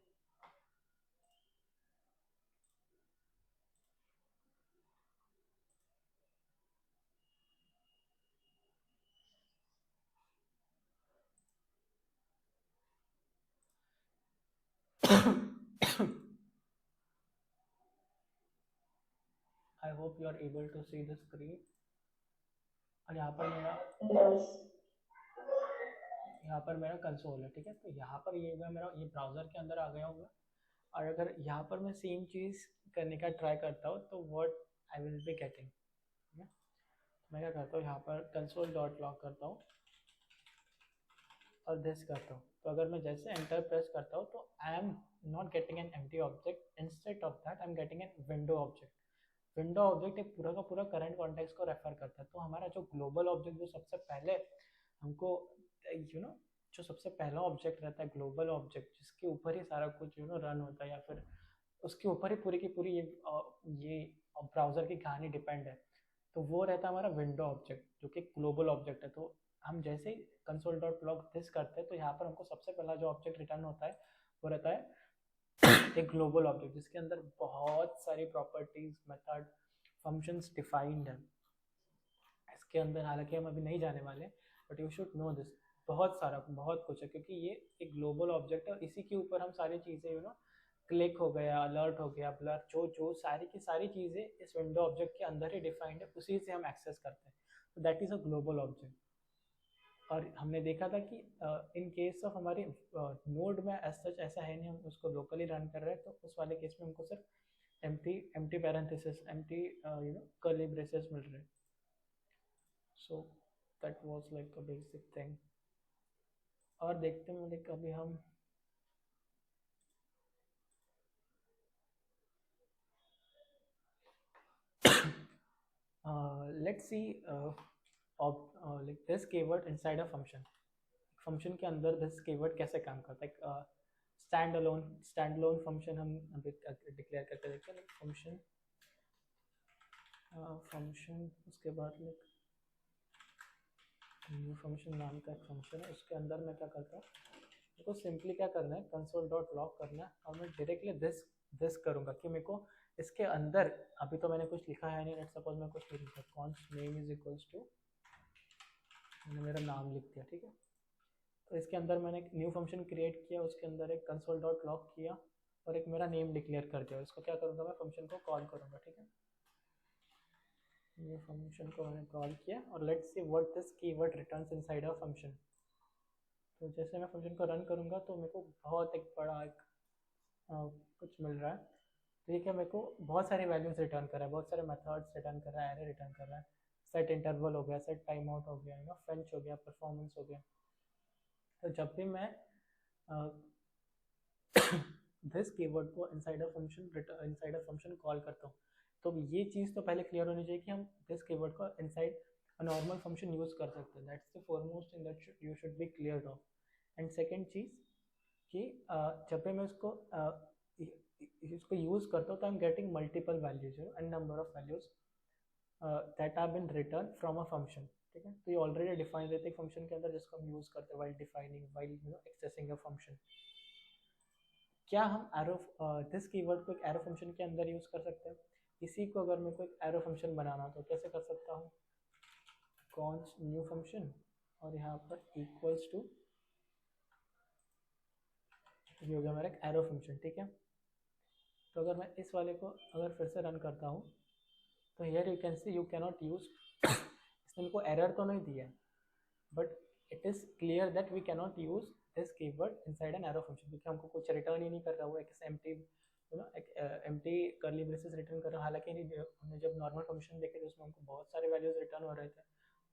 A: I hope you are able to see the screen. और यहाँ पर मेरा कंसोल है, ठीक है, तो यहाँ पर ये होगा मेरा, ये ब्राउज़र के अंदर आ गया होगा। और अगर यहाँ पर मैं सेम चीज़ करने का ट्राई करता हूँ तो what I will be getting, ठीक है। मैं क्या करता हूँ, यहाँ पर कंसोल डॉट लॉग करता हूँ और दिस करता हूँ, तो अगर मैं जैसे एंटर प्रेस करता हूँ तो I am not getting an empty object, instead of that I am getting an window object. Window object एक पूरा का पूरा करंट कॉन्टेक्स्ट को रेफर करता है। तो हमारा जो ग्लोबल ऑब्जेक्ट जो सबसे पहले हमको जो सबसे पहला ऑब्जेक्ट रहता है ग्लोबल ऑब्जेक्ट, जिसके ऊपर ही सारा कुछ रन होता है, या फिर उसके ऊपर ही पूरी की पूरी ये ब्राउज़र की कहानी डिपेंड है, तो वो रहता है हमारा विंडो ऑब्जेक्ट जो कि ग्लोबल ऑब्जेक्ट है। तो हम जैसे ही कंसोल डॉट लॉग दिस करते हैं तो यहाँ पर हमको सबसे पहला जो ऑब्जेक्ट रिटर्न होता है वो रहता है एक ग्लोबल ऑब्जेक्ट, जिसके अंदर बहुत सारी प्रॉपर्टीज, मेथड, फंक्शंस डिफाइंड है इसके अंदर। हालांकि हम अभी नहीं जाने वाले, but you should know this, बहुत कुछ है, क्योंकि ये एक ग्लोबल ऑब्जेक्ट है और इसी के ऊपर हम सारी चीज़ें क्लिक हो गया, अलर्ट हो गया, ब्लर, जो सारी की सारी चीज़ें इस विंडो ऑब्जेक्ट के अंदर ही डिफाइंड है, उसी से हम एक्सेस करते हैं। तो that is a global object. और हमने देखा था कि इन केस ऑफ हमारे नोड में एज सच ऐसा है नहीं, हम उसको लोकली रन कर रहे हैं, तो उस वाले केस में हमको सिर्फ empty parenthesis, empty curly braces मिल रहे हैं। So that was like a basic thing. और देखते हैं लाइक अभी हम let's see like this keyword inside a function के अंदर दिस कीवर्ड कैसे काम करता है। स्टैंड अलोन फंक्शन हम अभी डिक्लेयर करके देखते हैं। फंक्शन उसके बाद लाइक न्यू फंक्शन नाम का एक फंक्शन है, उसके अंदर मैं क्या करता हूँ, मेरे को सिंपली क्या करना है, कंसोल डॉट लॉग करना है, और मैं डायरेक्टली दिस करूँगा कि मेरे को इसके अंदर, अभी तो मैंने कुछ लिखा है नहीं, लेट्स सपोज मैं कुछ लिखा, const name is equals to, मैंने मेरा नाम लिख दिया, ठीक है। तो इसके अंदर मैंने एक न्यू फंक्शन क्रिएट किया, उसके अंदर एक कंसोल डॉट लॉग किया और एक मेरा नेम डिक्लेयर कर दिया। इसको क्या करूँगा, मैं फंक्शन को कॉल करूँगा, ठीक है। न्यू फंक्शन को मैंने कॉल किया और let's see what this keyword returns inside a function. तो जैसे मैं फंक्शन को रन करूँगा तो मेरे को बहुत एक बड़ा एक कुछ मिल रहा है, ठीक है। मेरे को बहुत सारी वैल्यूज रिटर्न कर रहा है, बहुत सारे मेथड्स रिटर्न कर रहा है, एरे रिटर्न कर रहा है, सेट इंटरवल हो गया, सेट टाइम आउट हो गया, फेंच हो गया, परफॉर्मेंस हो गया। तो जब भी मैं दिस कीवर्ड को इनसाइड अ फंक्शन कॉल करता हूँ, तो ये चीज़ तो पहले क्लियर होनी चाहिए कि हम दिस कीवर्ड को inside a normal function use कर सकते हैं। That's the foremost thing that you should be clear of. And second चीज़ कि जब भी मैं इसको यूज़ करता हूँ तो I am getting multiple values and number of values that are been return from a function, ठीक है। तो ये ऑलरेडी डिफाइन रहते हैं फंक्शन के अंदर, जिसको हम यूज़ करते हैं while defining, while accessing a function. क्या हम एरो दिस कीवर्ड को एक एरो फंक्शन के अंदर यूज़ कर सकते हैं? इसी को अगर मेरे को एक एरो फंक्शन बनाना हो तो कैसे कर सकता हूँ? कॉन्स न्यू फंक्शन और यहाँ पर इक्वल्स टू, ये हो गया मेरा एक एरो फंक्शन, ठीक है। तो अगर मैं इस वाले को अगर फिर से रन करता हूँ तो here you can see you cannot use, इसने हमको एरर तो नहीं दिया, but it is clear that we cannot use this keyword inside an arrow function, क्योंकि हमको कुछ रिटर्न ही नहीं कर रहा, वो एक एम्प्टी एक एम्प्टी कर्ली ब्रेसेस रिटर्न कर रहा है। हालांकि हमने जब नॉर्मल फंक्शन देखे थे उसमें हमको बहुत सारे वैल्यूज रिटर्न हो रहे थे,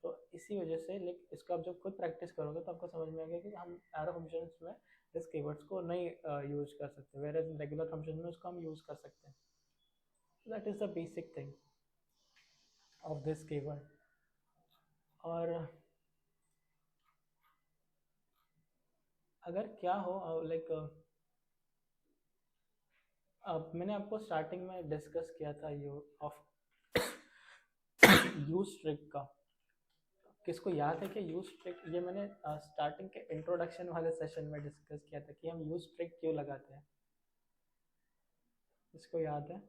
A: तो इसी वजह से इसको आप जब खुद प्रैक्टिस करोगे तो आपको समझ में आएगा कि हम एरो फंक्शंस में दिस कीवर्ड्स को नहीं यूज कर सकते, वेयर एज रेगुलर फंक्शन में उसको हम यूज कर सकते हैं। That is the basic thing of this keyword. और अगर क्या हो लाइक अब मैंने आपको स्टार्टिंग में डिस्कस किया था यू ऑफ यूज ट्रिक का, किसको याद है कि यूज ट्रिक, ये मैंने स्टार्टिंग के इंट्रोडक्शन वाले सेशन में डिस्कस किया था कि हम यूज ट्रिक क्यों लगाते हैं, इसको याद है?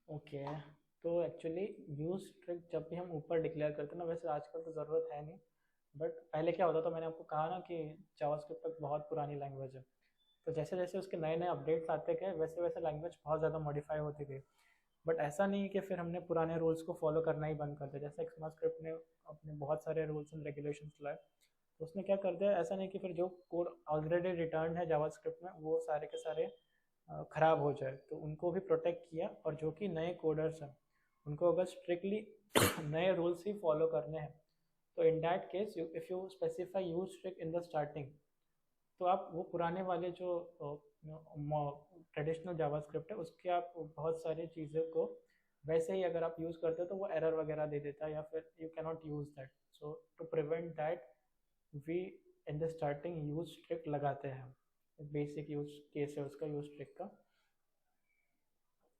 A: ओके तो एक्चुअली यूज ट्रिक जब भी हम ऊपर डिक्लेयर करते हैं ना, वैसे आजकल तो ज़रूरत है नहीं, बट पहले क्या होता था, मैंने आपको कहा ना कि जावास्क्रिप्ट तक बहुत पुरानी लैंग्वेज है, तो जैसे जैसे उसके नए नए अपडेट्स आते गए वैसे वैसे लैंग्वेज बहुत ज़्यादा मॉडिफाई होती गई। बट ऐसा नहीं है कि फिर हमने पुराने रूल्स को फॉलो करना ही बंद कर दिया। जैसे एक्समास्क्रिप्ट ने अपने बहुत सारे रूल्स एंड रेगुलेशंस लाए, तो उसने क्या कर दिया, ऐसा नहीं कि फिर जो कोड ऑलरेडी रिटर्न है जावास्क्रिप्ट में वो सारे के सारे ख़राब हो जाए, तो उनको भी प्रोटेक्ट किया। और जो कि नए कोडर्स हैं उनको अगर स्ट्रिक्टली नए रूल्स ही फॉलो करने हैं, तो in that case if you specify use strict in the starting, तो आप वो पुराने वाले जो ट्रेडिशनल जावास्क्रिप्ट है उसके आप बहुत सारी चीज़ों को वैसे ही अगर आप यूज़ करते हो तो वो एरर वगैरह दे देता है, या फिर you can not use that. So to prevent that we in the starting use strict लगाते हैं, बेसिक यूज केस है उसका यूज स्ट्रिक का।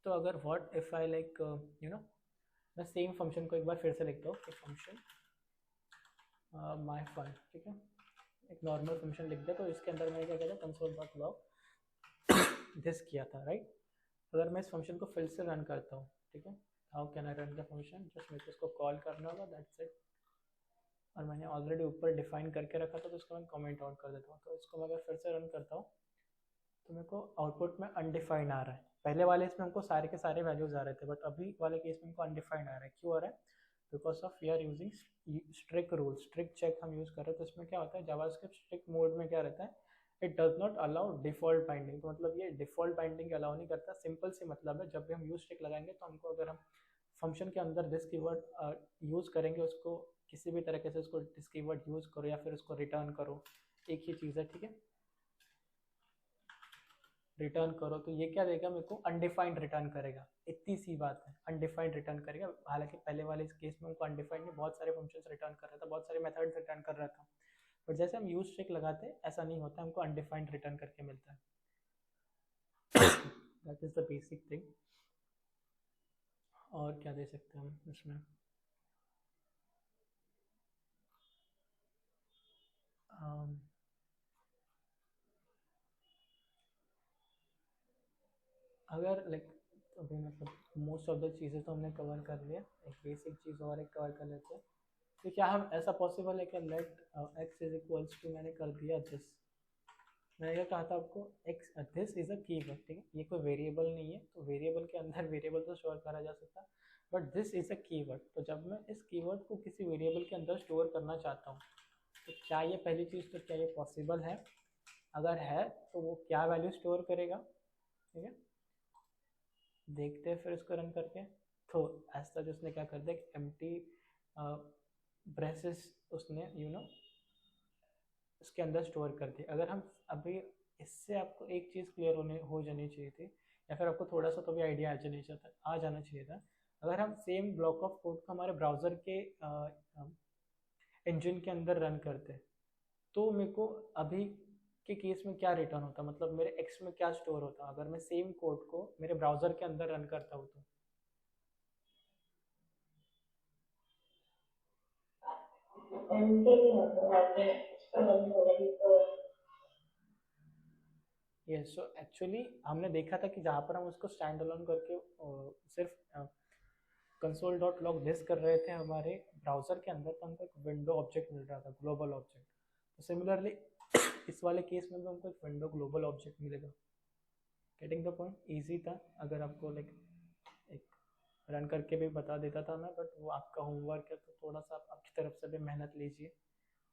A: तो अगर what if I like you know, मैं सेम फंक्शन को एक बार फिर से लिखता हूँ कि फंक्शन माई फन, ठीक है, एक नॉर्मल फंक्शन लिख दिया, तो इसके अंदर मैंने क्या किया था, कंसोल डॉट लॉग दिस किया था, राइट। अगर मैं इस फंक्शन को फिर से रन करता हूँ, ठीक है, how can I run the function, just मेरे को इसको कॉल करना होगा, दैट्स इट। और मैंने ऑलरेडी ऊपर डिफाइन करके रखा था, तो इसको मैं कमेंट आउट कर देता हूँ। तो इसको मैं अगर फिर से रन करता हूँ तो मेरे को आउटपुट में अनडिफाइंड आ रहा है। पहले वाले इसमें हमको सारे के सारे वैल्यूज आ रहे थे, बट अभी वाले केस में हमको अनडिफाइंड आ रहा है। क्यों आ रहा है? Because of we are using strict rule, strict check हम यूज़ कर रहे हैं। तो इसमें क्या होता है, जावास्क्रिप्ट स्ट्रिक्ट मोड में क्या रहता है, it does not allow default binding. तो मतलब ये डिफॉल्ट बाइंडिंग अलाउ नहीं करता। सिंपल सी मतलब है, जब भी हम यूज स्ट्रिक लगाएंगे तो हमको, अगर हम फंक्शन के अंदर दिस कीवर्ड यूज़ करेंगे, उसको किसी भी तरीके से उसको दिस कीवर्ड यूज़ करो या फिर उसको रिटर्न करो, एक ही चीज़ है, ठीक है। रिटर्न करो तो ये क्या देगा, मेरे को अनडिफाइंड रिटर्न करेगा, इतनी सी बात है, अनडिफाइंड रिटर्न करेगा। हालांकि पहले वाले इस केस में हमको अनडिफाइंड नहीं, बहुत सारे फंक्शंस रिटर्न कर रहा था, बहुत सारे मेथड्स रिटर्न कर रहा था। बट जैसे हम यूज स्ट्रिक लगाते हैं ऐसा नहीं होता, हमको अनडिफाइंड रिटर्न करके मिलता है। That is the basic thing. और क्या दे सकते हैं हम इसमें, अगर लाइक अभी मतलब मोस्ट ऑफ द चीज़ें तो हमने कवर कर लिया, एक बेसिक चीज़ और एक कवर कर लेते हैं। तो क्या हम, ऐसा पॉसिबल है कि let x is equals to, मैंने कर दिया दिस, मैंने क्या कहा था आपको, x this is a keyword, ठीक है, ये कोई वेरिएबल नहीं है, तो वेरिएबल के अंदर वेरिएबल तो स्टोर करा जा सकता है, but this is a keyword. तो जब मैं इस कीवर्ड को किसी वेरिएबल के अंदर स्टोर करना चाहता हूँ, तो क्या ये पहली चीज़, तो क्या ये पॉसिबल है? अगर है तो वो क्या वैल्यू स्टोर करेगा, ठीक है, देखते हैं फिर इसको रन करके। तो ऐसा जो उसने क्या कर दिया, एम्प्टी ब्रेसेस उसने इसके अंदर स्टोर कर दिया। अगर हम अभी इससे आपको एक चीज़ क्लियर होने हो जानी चाहिए थी, या फिर आपको थोड़ा सा तो भी आइडिया आ जाना चाहिए था। अगर हम सेम ब्लॉक ऑफ कोड को हमारे ब्राउज़र के इंजन के अंदर रन करते तो मेरे को अभी के केस में क्या रिटर्न होता, मतलब मेरे एक्स में क्या स्टोर होता अगर मैं सेम कोड को मेरे ब्राउज़र के अंदर रन करता हूँ तो।
B: एमटी नहीं होता है इसका मतलब ऑलरेडी तो
A: ये सो एक्चुअली हमने देखा था कि जहाँ पर हम उसको स्टैंड अलोन करके सिर्फ कंसोल डॉट लॉग दिस कर रहे थे हमारे ब्राउज़र के अंदर, तो हमको एक विंडो ऑब्जेक्ट मिल रहा था, ग्लोबल ऑब्जेक्ट। तो सिमिलरली इस वाले केस में भी हमको एक विंडो ग्लोबल ऑब्जेक्ट मिलेगा। Getting the point? ईजी था, अगर आपको लाइक एक रन करके भी बता देता था मैं, बट वो आपका होमवर्क है तो थोड़ा सा आप आपकी तरफ से भी मेहनत लीजिए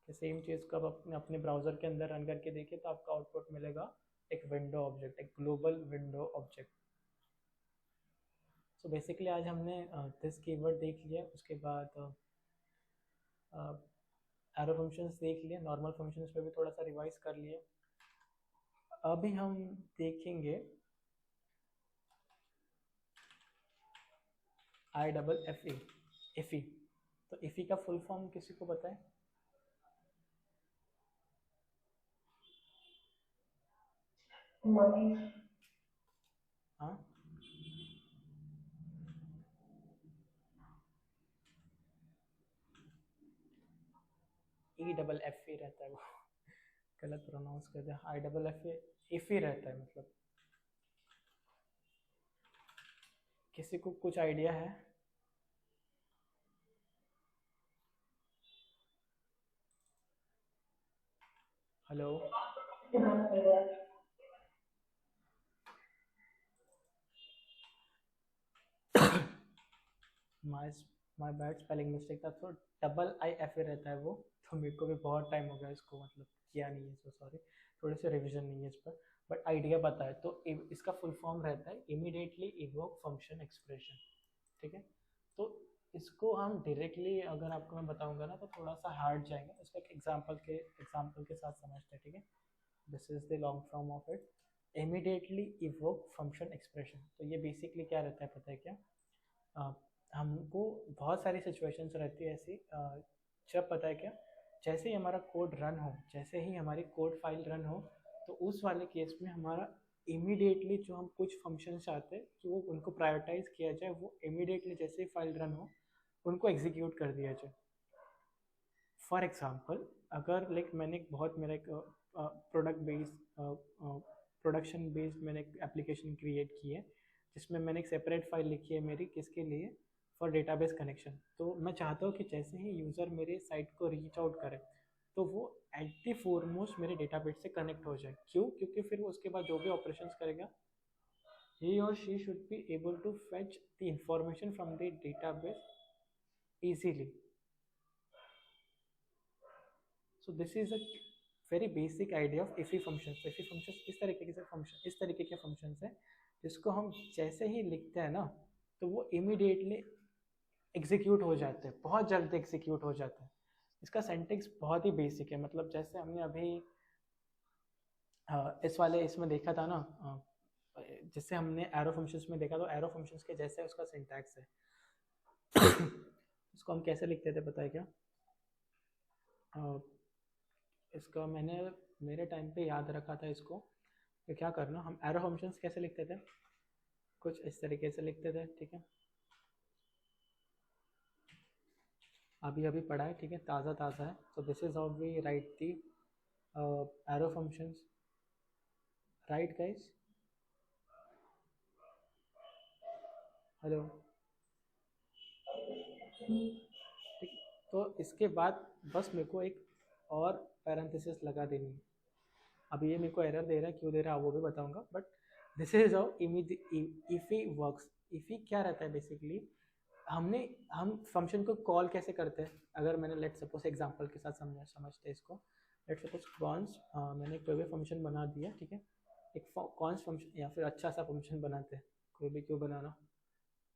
A: कि सेम चीज़ को आप अपने अपने ब्राउज़र के अंदर रन करके देखिए तो आपका आउटपुट मिलेगा एक विंडो ऑब्जेक्ट, एक global window object. So basically आज हमने दिस कीवर्ड देख लिया, उसके बाद एरो फंक्शंस देख लिए, नॉर्मल फंक्शंस पे भी थोड़ा सा रिवाइज कर लिए। अभी हम देखेंगे IEEE, इफ़ी। तो इफ़ी का फुल फॉर्म किसी को बताएं?
B: मॉर्निंग
A: हाँ, EFF रहता है वो, गलत प्रोनाउंस कर दिया, IEEE इफ़ी रहता है मतलब। किसी को कुछ आइडिया है? हेलो?
B: ध्यान रहेगा
A: my my bad, spelling mistake था, तो IIFA रहता है वो। तो मेरे को भी बहुत टाइम हो गया इसको मतलब किया नहीं है, सो सॉरी, थोड़ी सी रिवीजन नहीं है इस पर, बट आइडिया पता है। तो इसका फुल फॉर्म रहता है इमीडिएटली इवोक फंक्शन एक्सप्रेशन, ठीक है। तो इसको हम डायरेक्टली अगर आपको मैं बताऊंगा ना तो थोड़ा सा हार्ड जाएगा, इसको एक एग्जांपल के साथ समझते हैं, ठीक है। This is the long form of it, immediately evoke function expression. तो ये बेसिकली क्या रहता है पता है क्या? अ, हमको बहुत सारी सिचुएशंस रहती है ऐसी, जब पता है क्या, जैसे ही हमारा कोड रन हो, जैसे ही हमारी कोड फाइल रन हो, तो उस वाले केस में हमारा इमीडिएटली जो हम कुछ फंक्शन चाहते हैं कि वो उनको प्रायोरिटाइज किया जाए, वो इमीडिएटली जैसे ही फाइल रन हो उनको एग्जीक्यूट कर दिया जाए। फॉर एग्जांपल, अगर लाइक मैंने एक बहुत मेरा एक प्रोडक्शन बेस्ड मैंने एक एप्लीकेशन क्रिएट की है, जिसमें मैंने एक सेपरेट फाइल लिखी है मेरी, किसके लिए? For database connection. तो मैं चाहता हूँ कि जैसे ही यूज़र मेरे साइट को रीच आउट करे तो वो एट द फोरमोस्ट मेरे डेटाबेस से कनेक्ट हो जाए। क्यों? क्योंकि फिर वो उसके बाद जो भी ऑपरेशंस करेगा, he or she should be able to fetch the information from the database easily. So this is a very basic idea of इफ़ी functions। तो इफ़ी functions इस तरीके के functions हैं जिसको हम जैसे ही लिखते हैं ना तो वो immediately एग्जीक्यूट हो जाते हैं, बहुत जल्द एग्जीक्यूट हो जाते हैं। इसका सेंटेक्स बहुत ही बेसिक है, मतलब जैसे हमने अभी इस वाले इसमें देखा था ना, जिससे हमने एरो फंक्शंस में देखा, तो एरो फंक्शंस के जैसे उसका सिंटैक्स है। इसको हम कैसे लिखते थे पता है क्या? इसका मैंने मेरे टाइम पे याद रखा था इसको, तो क्या करना, हम एरो फंक्शंस कैसे लिखते थे, कुछ इस तरीके से लिखते थे, ठीक है। अभी अभी पढ़ा है, ठीक है, ताज़ा ताज़ा है। तो this is how we write the arrow functions, right guys? Hello? ठीक। तो इसके बाद बस मेरे को एक और पैरेंथेसिस लगा देनी है। अभी ये मेरे को एरर दे रहा है, क्यों दे रहा है वो भी बताऊंगा, but this is how IIFE works. IIFE क्या रहता है बेसिकली, हम फंक्शन को कॉल कैसे करते हैं, अगर मैंने लेट सपोज एग्जांपल के साथ समझते हैं इसको। लेट सपोज कॉन्स, मैंने कोई भी फंक्शन बना दिया, ठीक है, एक कॉन्स फंक्शन, या फिर अच्छा सा फंक्शन बनाते हैं, कोई भी क्यों बनाना,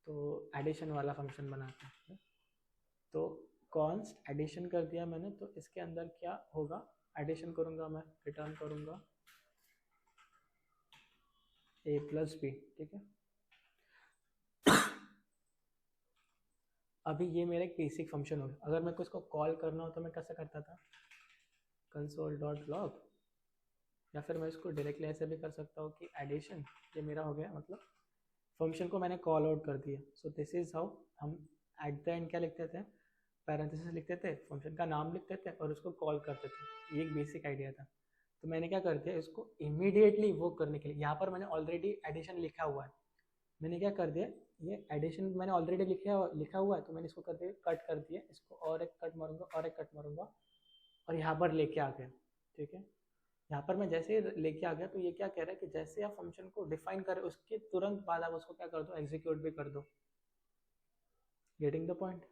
A: तो एडिशन वाला फंक्शन बनाते हैं। तो कॉन्स्ट एडिशन कर दिया मैंने, तो इसके अंदर क्या होगा, एडिशन करूँगा मैं, रिटर्न करूँगा ए प्लस बी, ठीक है। अभी ये मेरा एक बेसिक फंक्शन हो गया। अगर मेरे को इसको कॉल करना हो तो मैं कैसे करता था, कंसोल डॉट लॉग, या फिर मैं इसको डायरेक्टली ऐसे भी कर सकता हूँ कि एडिशन, ये मेरा हो गया, मतलब फंक्शन को मैंने कॉल आउट कर दिया। सो दिस इज हाउ हम एट द एंड क्या लिखते थे, पैरेंथेसिस लिखते थे, फंक्शन का नाम लिखते थे और उसको कॉल करते थे। ये एक बेसिक आइडिया था। तो मैंने क्या कर दिया, इसको इमीडिएटली वो करने के लिए, यहाँ पर मैंने ऑलरेडी एडिशन लिखा हुआ है, मैंने क्या कर दिया, ये एडिशन मैंने ऑलरेडी लिखा हुआ है, तो मैंने इसको कर दिया, कट कर दिया इसको, और एक कट मारूंगा और एक कट मारूंगा और यहाँ पर लेके आ गया, ठीक है। यहाँ पर मैं जैसे ही लेके आ गया तो ये क्या कह रहा है कि जैसे आप फंक्शन को डिफाइन करें उसके तुरंत बाद आप उसको क्या कर दो, एग्जीक्यूट भी कर दो। Getting the point.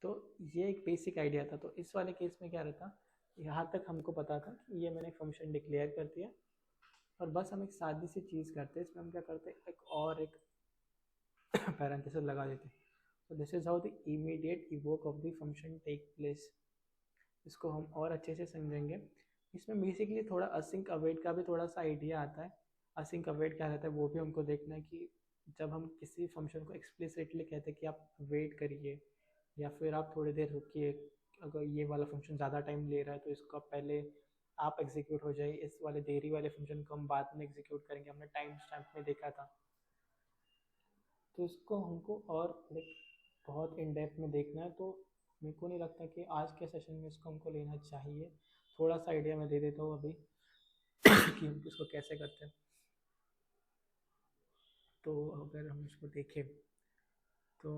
A: तो ये एक बेसिक आइडिया था। तो इस वाले केस में क्या रहता, यहाँ तक हमको पता था कि ये मैंने फंक्शन डिक्लेयर कर दिया और बस हम एक सादी सी चीज़ करते हैं, इसमें हम क्या करते हैं, एक और एक पैरेंथेसिस लगा देते हैं। तो this is how the immediate invoke of the function take place. इसको हम और अच्छे से समझेंगे। इसमें बेसिकली थोड़ा असिंक अवेट का भी थोड़ा सा आइडिया आता है। असिंक अवेट क्या रहता है वो भी हमको देखना है कि जब हम किसी फंक्शन को एक्सप्लिसिटली कहते हैं कि आप वेट करिए या फिर आप थोड़ी देर रुकिए, अगर ये वाला फंक्शन ज़्यादा टाइम ले रहा है तो इसका पहले आप एग्जीक्यूट हो जाइए, इस वाले देरी वाले फंक्शन को हम बाद में एग्जीक्यूट करेंगे, हमने टाइम स्टैम्प में देखा था। तो इसको हमको और लाइक बहुत इन डेप्थ में देखना है। तो मेरे को नहीं लगता कि आज के सेशन में इसको हमको लेना चाहिए। थोड़ा सा आइडिया मैं दे देता हूँ अभी कि हम इसको कैसे करते हैं। तो अगर हम इसको देखें तो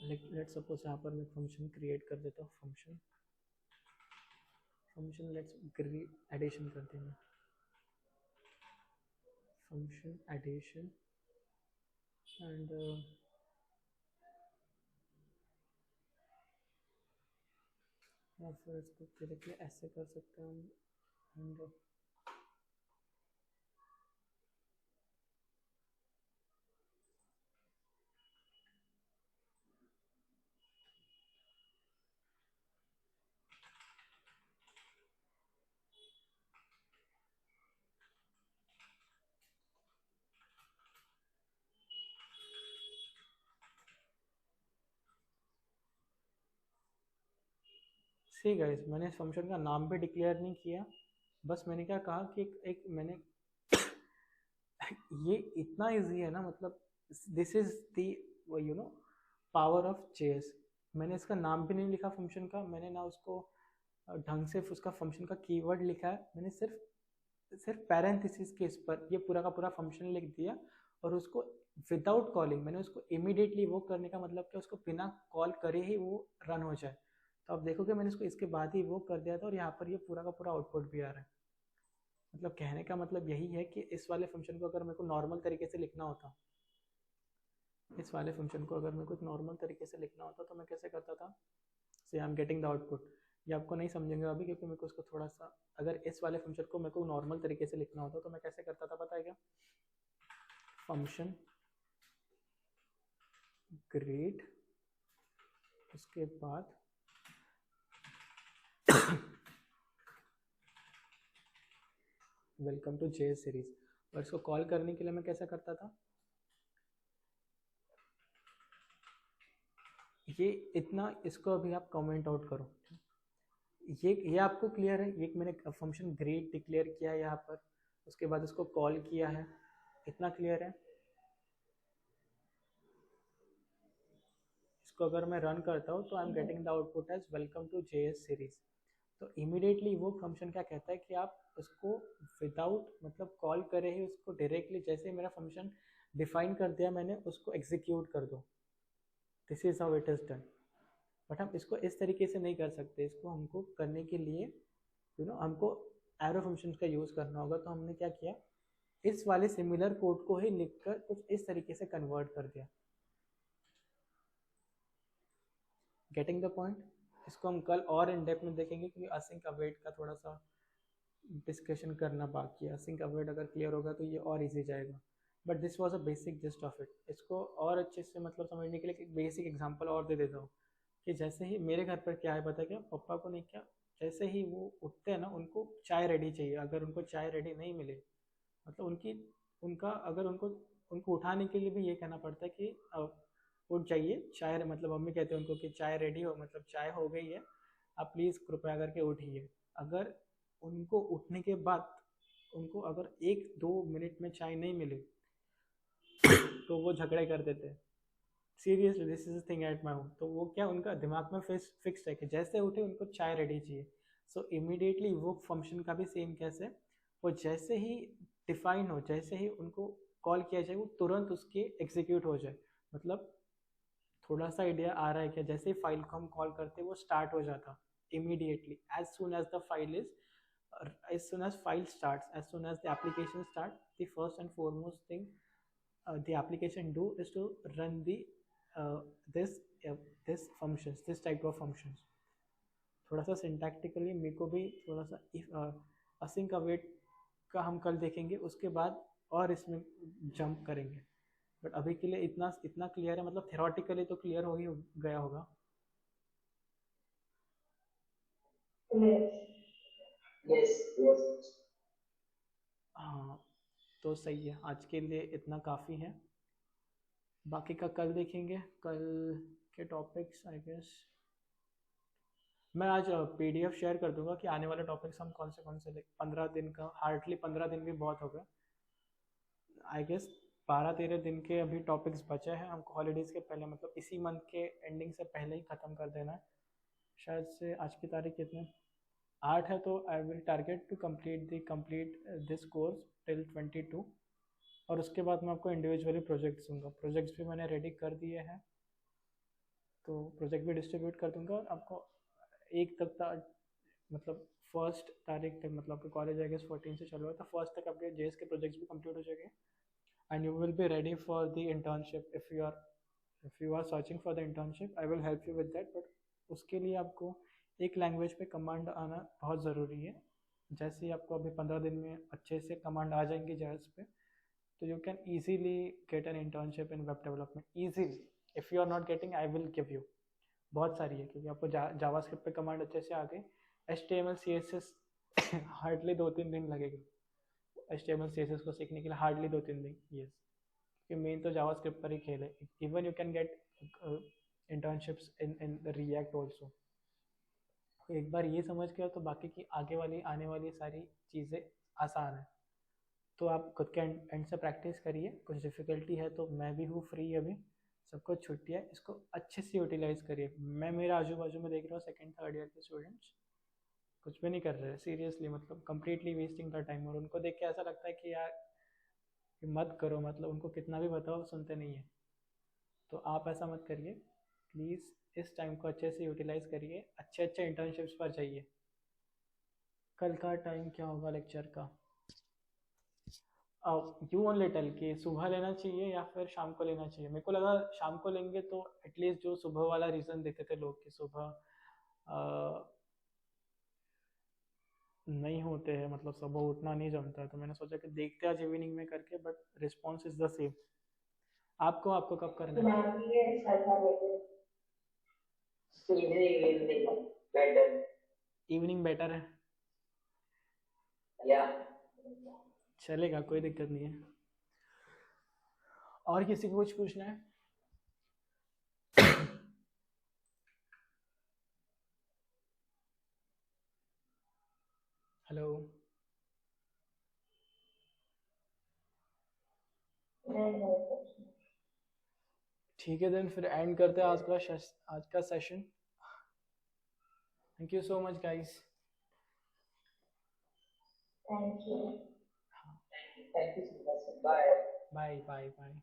A: लेट सपोज यहाँ पर मैं फंक्शन क्रिएट कर देता हूँ, फंक्शन लेट्स एडिशन करते हैं, फंक्शन एडिशन एंड या फिर इसको डायरेक्टली ऐसे कर सकते हैं हम। एंड सी गाइस, मैंने इस फंक्शन का नाम भी डिक्लेयर नहीं किया, बस मैंने क्या कहा कि एक मैंने ये इतना इजी है ना, मतलब this is the you know power of chess. मैंने इसका नाम भी नहीं लिखा फंक्शन का, मैंने ना उसको ढंग से उसका फंक्शन का कीवर्ड लिखा है, मैंने सिर्फ पैरेंथेसिस के इस पर ये पूरा का पूरा फंक्शन लिख दिया और उसको विदाउट कॉलिंग मैंने उसको इमीडिएटली वो करने का मतलब कि उसको बिना कॉल करे ही वो रन हो जाए। तो आप देखोगे मैंने इसको इसके बाद ही वो कर दिया था और यहाँ पर ये पूरा का पूरा आउटपुट भी आ रहा है। मतलब कहने का मतलब यही है कि इस वाले फंक्शन को अगर मेरे को नॉर्मल तरीके से लिखना होता, इस वाले फंक्शन को अगर मेरे को नॉर्मल तरीके से लिखना होता तो मैं कैसे करता था, से आई एम गेटिंग द आउटपुट। ये आपको नहीं समझेंगे अभी क्योंकि मेरे को उसको थोड़ा सा, अगर इस वाले फंक्शन को मेरे को नॉर्मल तरीके से लिखना होता तो मैं कैसे करता था पता है क्या, फंक्शन ग्रेड, उसके बाद वेलकम टू जेएस सीरीज। और इसको कॉल करने के लिए मैं कैसे करता था, ये इतना, इसको अभी आप कमेंट आउट करो। ये आपको क्लियर है, ये मैंने फंक्शन ग्रेड डिक्लेयर किया है यहाँ पर, उसके बाद इसको कॉल किया है, इतना क्लियर है। इसको अगर मैं रन करता हूँ तो I am getting the output as welcome to JS series. तो इमीडिएटली वो फंक्शन क्या कहता है कि आप उसको विदाउट मतलब कॉल करे ही उसको डायरेक्टली जैसे मेरा फंक्शन डिफाइन कर दिया मैंने उसको एग्जीक्यूट कर दो। This is how it is done. But हम इसको इस तरीके से नहीं कर सकते, इसको हमको करने के लिए हमको एरो फंक्शन का यूज़ करना होगा। तो हमने क्या किया, इस वाले सिमिलर कोड को ही लिखकर कुछ इस तरीके से कन्वर्ट कर दिया। Getting the point. इसको हम कल और इन डेप्थ में देखेंगे क्योंकि असिंक अवेट का थोड़ा सा डिस्कशन करना बाकी है। असिंक अवेट अगर क्लियर होगा तो ये और इजी जाएगा। But this was a basic gist of it. इसको और अच्छे से मतलब समझने के लिए एक बेसिक एग्जांपल और दे देता हूँ कि जैसे ही मेरे घर पर क्या है पता है क्या, पापा को नहीं क्या, जैसे ही वो उठते हैं ना उनको चाय रेडी चाहिए, अगर उनको चाय रेडी नहीं मिले मतलब उनका अगर उनको उनको उठाने के लिए भी ये कहना पड़ता है कि उठ जाइए, चाय मतलब मम्मी कहते हैं उनको कि चाय रेडी हो, मतलब चाय हो गई है, आप प्लीज़ कृपया करके उठिए। अगर उनको उठने के बाद उनको अगर 1-2 मिनट में चाय नहीं मिली तो वो झगड़े कर देते हैं। Seriously this is thing at my home. तो वो क्या उनका दिमाग में फिक्स है कि जैसे उठे उनको चाय रेडी चाहिए। सो इमीडिएटली वो फंक्शन का भी सेम कैसे, वो जैसे ही डिफाइन हो, जैसे ही उनको कॉल किया जाए वो तुरंत उसके एग्जीक्यूट हो जाए। मतलब थोड़ा सा आइडिया आ रहा है क्या, जैसे ही फाइल को हम कॉल करते वो स्टार्ट हो जाता immediately as soon as the file is as soon as file starts, as soon as the application start, the first and foremost thing the application do is to run the uh, this uh, this functions, this type of functions। थोड़ा सा syntactically मेरे को भी थोड़ा सा async await का हम कल देखेंगे, उसके बाद और इसमें जंप करेंगे। बट अभी के लिए इतना इतना क्लियर है, मतलब थेरोटिकली तो क्लियर हो ही गया होगा।
B: Yes, yes.
A: हाँ, तो सही है, आज के लिए इतना काफ़ी है, बाकी का कल देखेंगे। कल के टॉपिक्स आई गेस मैं आज पीडीएफ शेयर कर दूंगा कि आने वाले टॉपिक्स हम कौन से 15 दिन का, हार्डली 15 दिन भी बहुत हो गए आई गेस। 12-13 दिन के अभी टॉपिक्स बचे हैं हमको हॉलीडेज़ के पहले, मतलब इसी मंथ के एंडिंग से पहले ही ख़त्म कर देना है। शायद से आज की तारीख कितने 8 है, तो I will target to complete this course till 22। और उसके बाद मैं आपको इंडिविजुअली प्रोजेक्ट्स दूंगा। प्रोजेक्ट्स भी मैंने रेडी कर दिए हैं, तो प्रोजेक्ट भी डिस्ट्रीब्यूट कर दूंगा आपको। एक तक मतलब 1 तारीख तक, मतलब आपके कॉलेज आई गेस 14 से चल रहा है, तो 1 तक आपके जेएस के प्रोजेक्ट्स भी कंप्लीट हो जाएंगे and you will be ready for the internship. If you are searching for the internship I will help you with that. But उसके लिए आपको एक लैंग्वेज पे कमांड आना बहुत ज़रूरी है। जैसे ही आपको अभी 15 दिन में अच्छे से कमांड आ जाएंगे जेएस पे, तो you can easily get an internship in web development easily। if you are not getting I will give you, बहुत सारी है, क्योंकि आपको जावास्क्रिप्ट पे कमांड अच्छे से आ गई। HTML CSS हार्डली 2-3 दिन लगेगा HTML CSS को सीखने के लिए, हार्डली 2-3 दिन। यस, क्योंकि मेन तो जावास्क्रिप्ट पर ही खेल है। Even you can get internships in React also. एक बार ये समझ गया तो बाकी की आगे वाली आने वाली सारी चीज़ें आसान है। तो आप खुद के एंड से प्रैक्टिस करिए। कुछ डिफ़िकल्टी है तो मैं भी हूँ फ्री अभी, सबको छुट्टी है, इसको अच्छे से यूटिलाइज़ करिए। मैं मेरे आजू बाजू में देख रहा हूँ 2nd 3rd ईयर के स्टूडेंट्स कुछ भी नहीं कर रहे सीरियसली, मतलब कंप्लीटली वेस्टिंग द टाइम। और उनको देख के ऐसा लगता है कि यार कि मत करो, मतलब उनको कितना भी बताओ सुनते नहीं है। तो आप ऐसा मत करिए प्लीज़, इस टाइम को अच्छे से यूटिलाइज़ करिए, अच्छे अच्छे इंटर्नशिप्स पर जाइए। कल का टाइम क्या होगा लेक्चर का? यू ओनली टेल कि सुबह लेना चाहिए या फिर शाम को लेना चाहिए। मेरे को लगा शाम को लेंगे तो एटलीस्ट जो सुबह वाला रीज़न देते थे लोग कि सुबह नहीं होते हैं, मतलब सुबह उठना नहीं जमता है, तो मैंने सोचा कि देखते आज इवनिंग में करके, but response is the same. आपको कब करना है?
B: Evening, better.
A: इवनिंग बेटर है,
B: Yeah.
A: चलेगा, कोई दिक्कत नहीं है। और किसी को कुछ पूछना है? हेलो, ठीक है देन फिर एंड करते हैं आज का session. Thank you so much guys.
B: Thank you. Thank you so much. Bye.
A: Bye bye bye.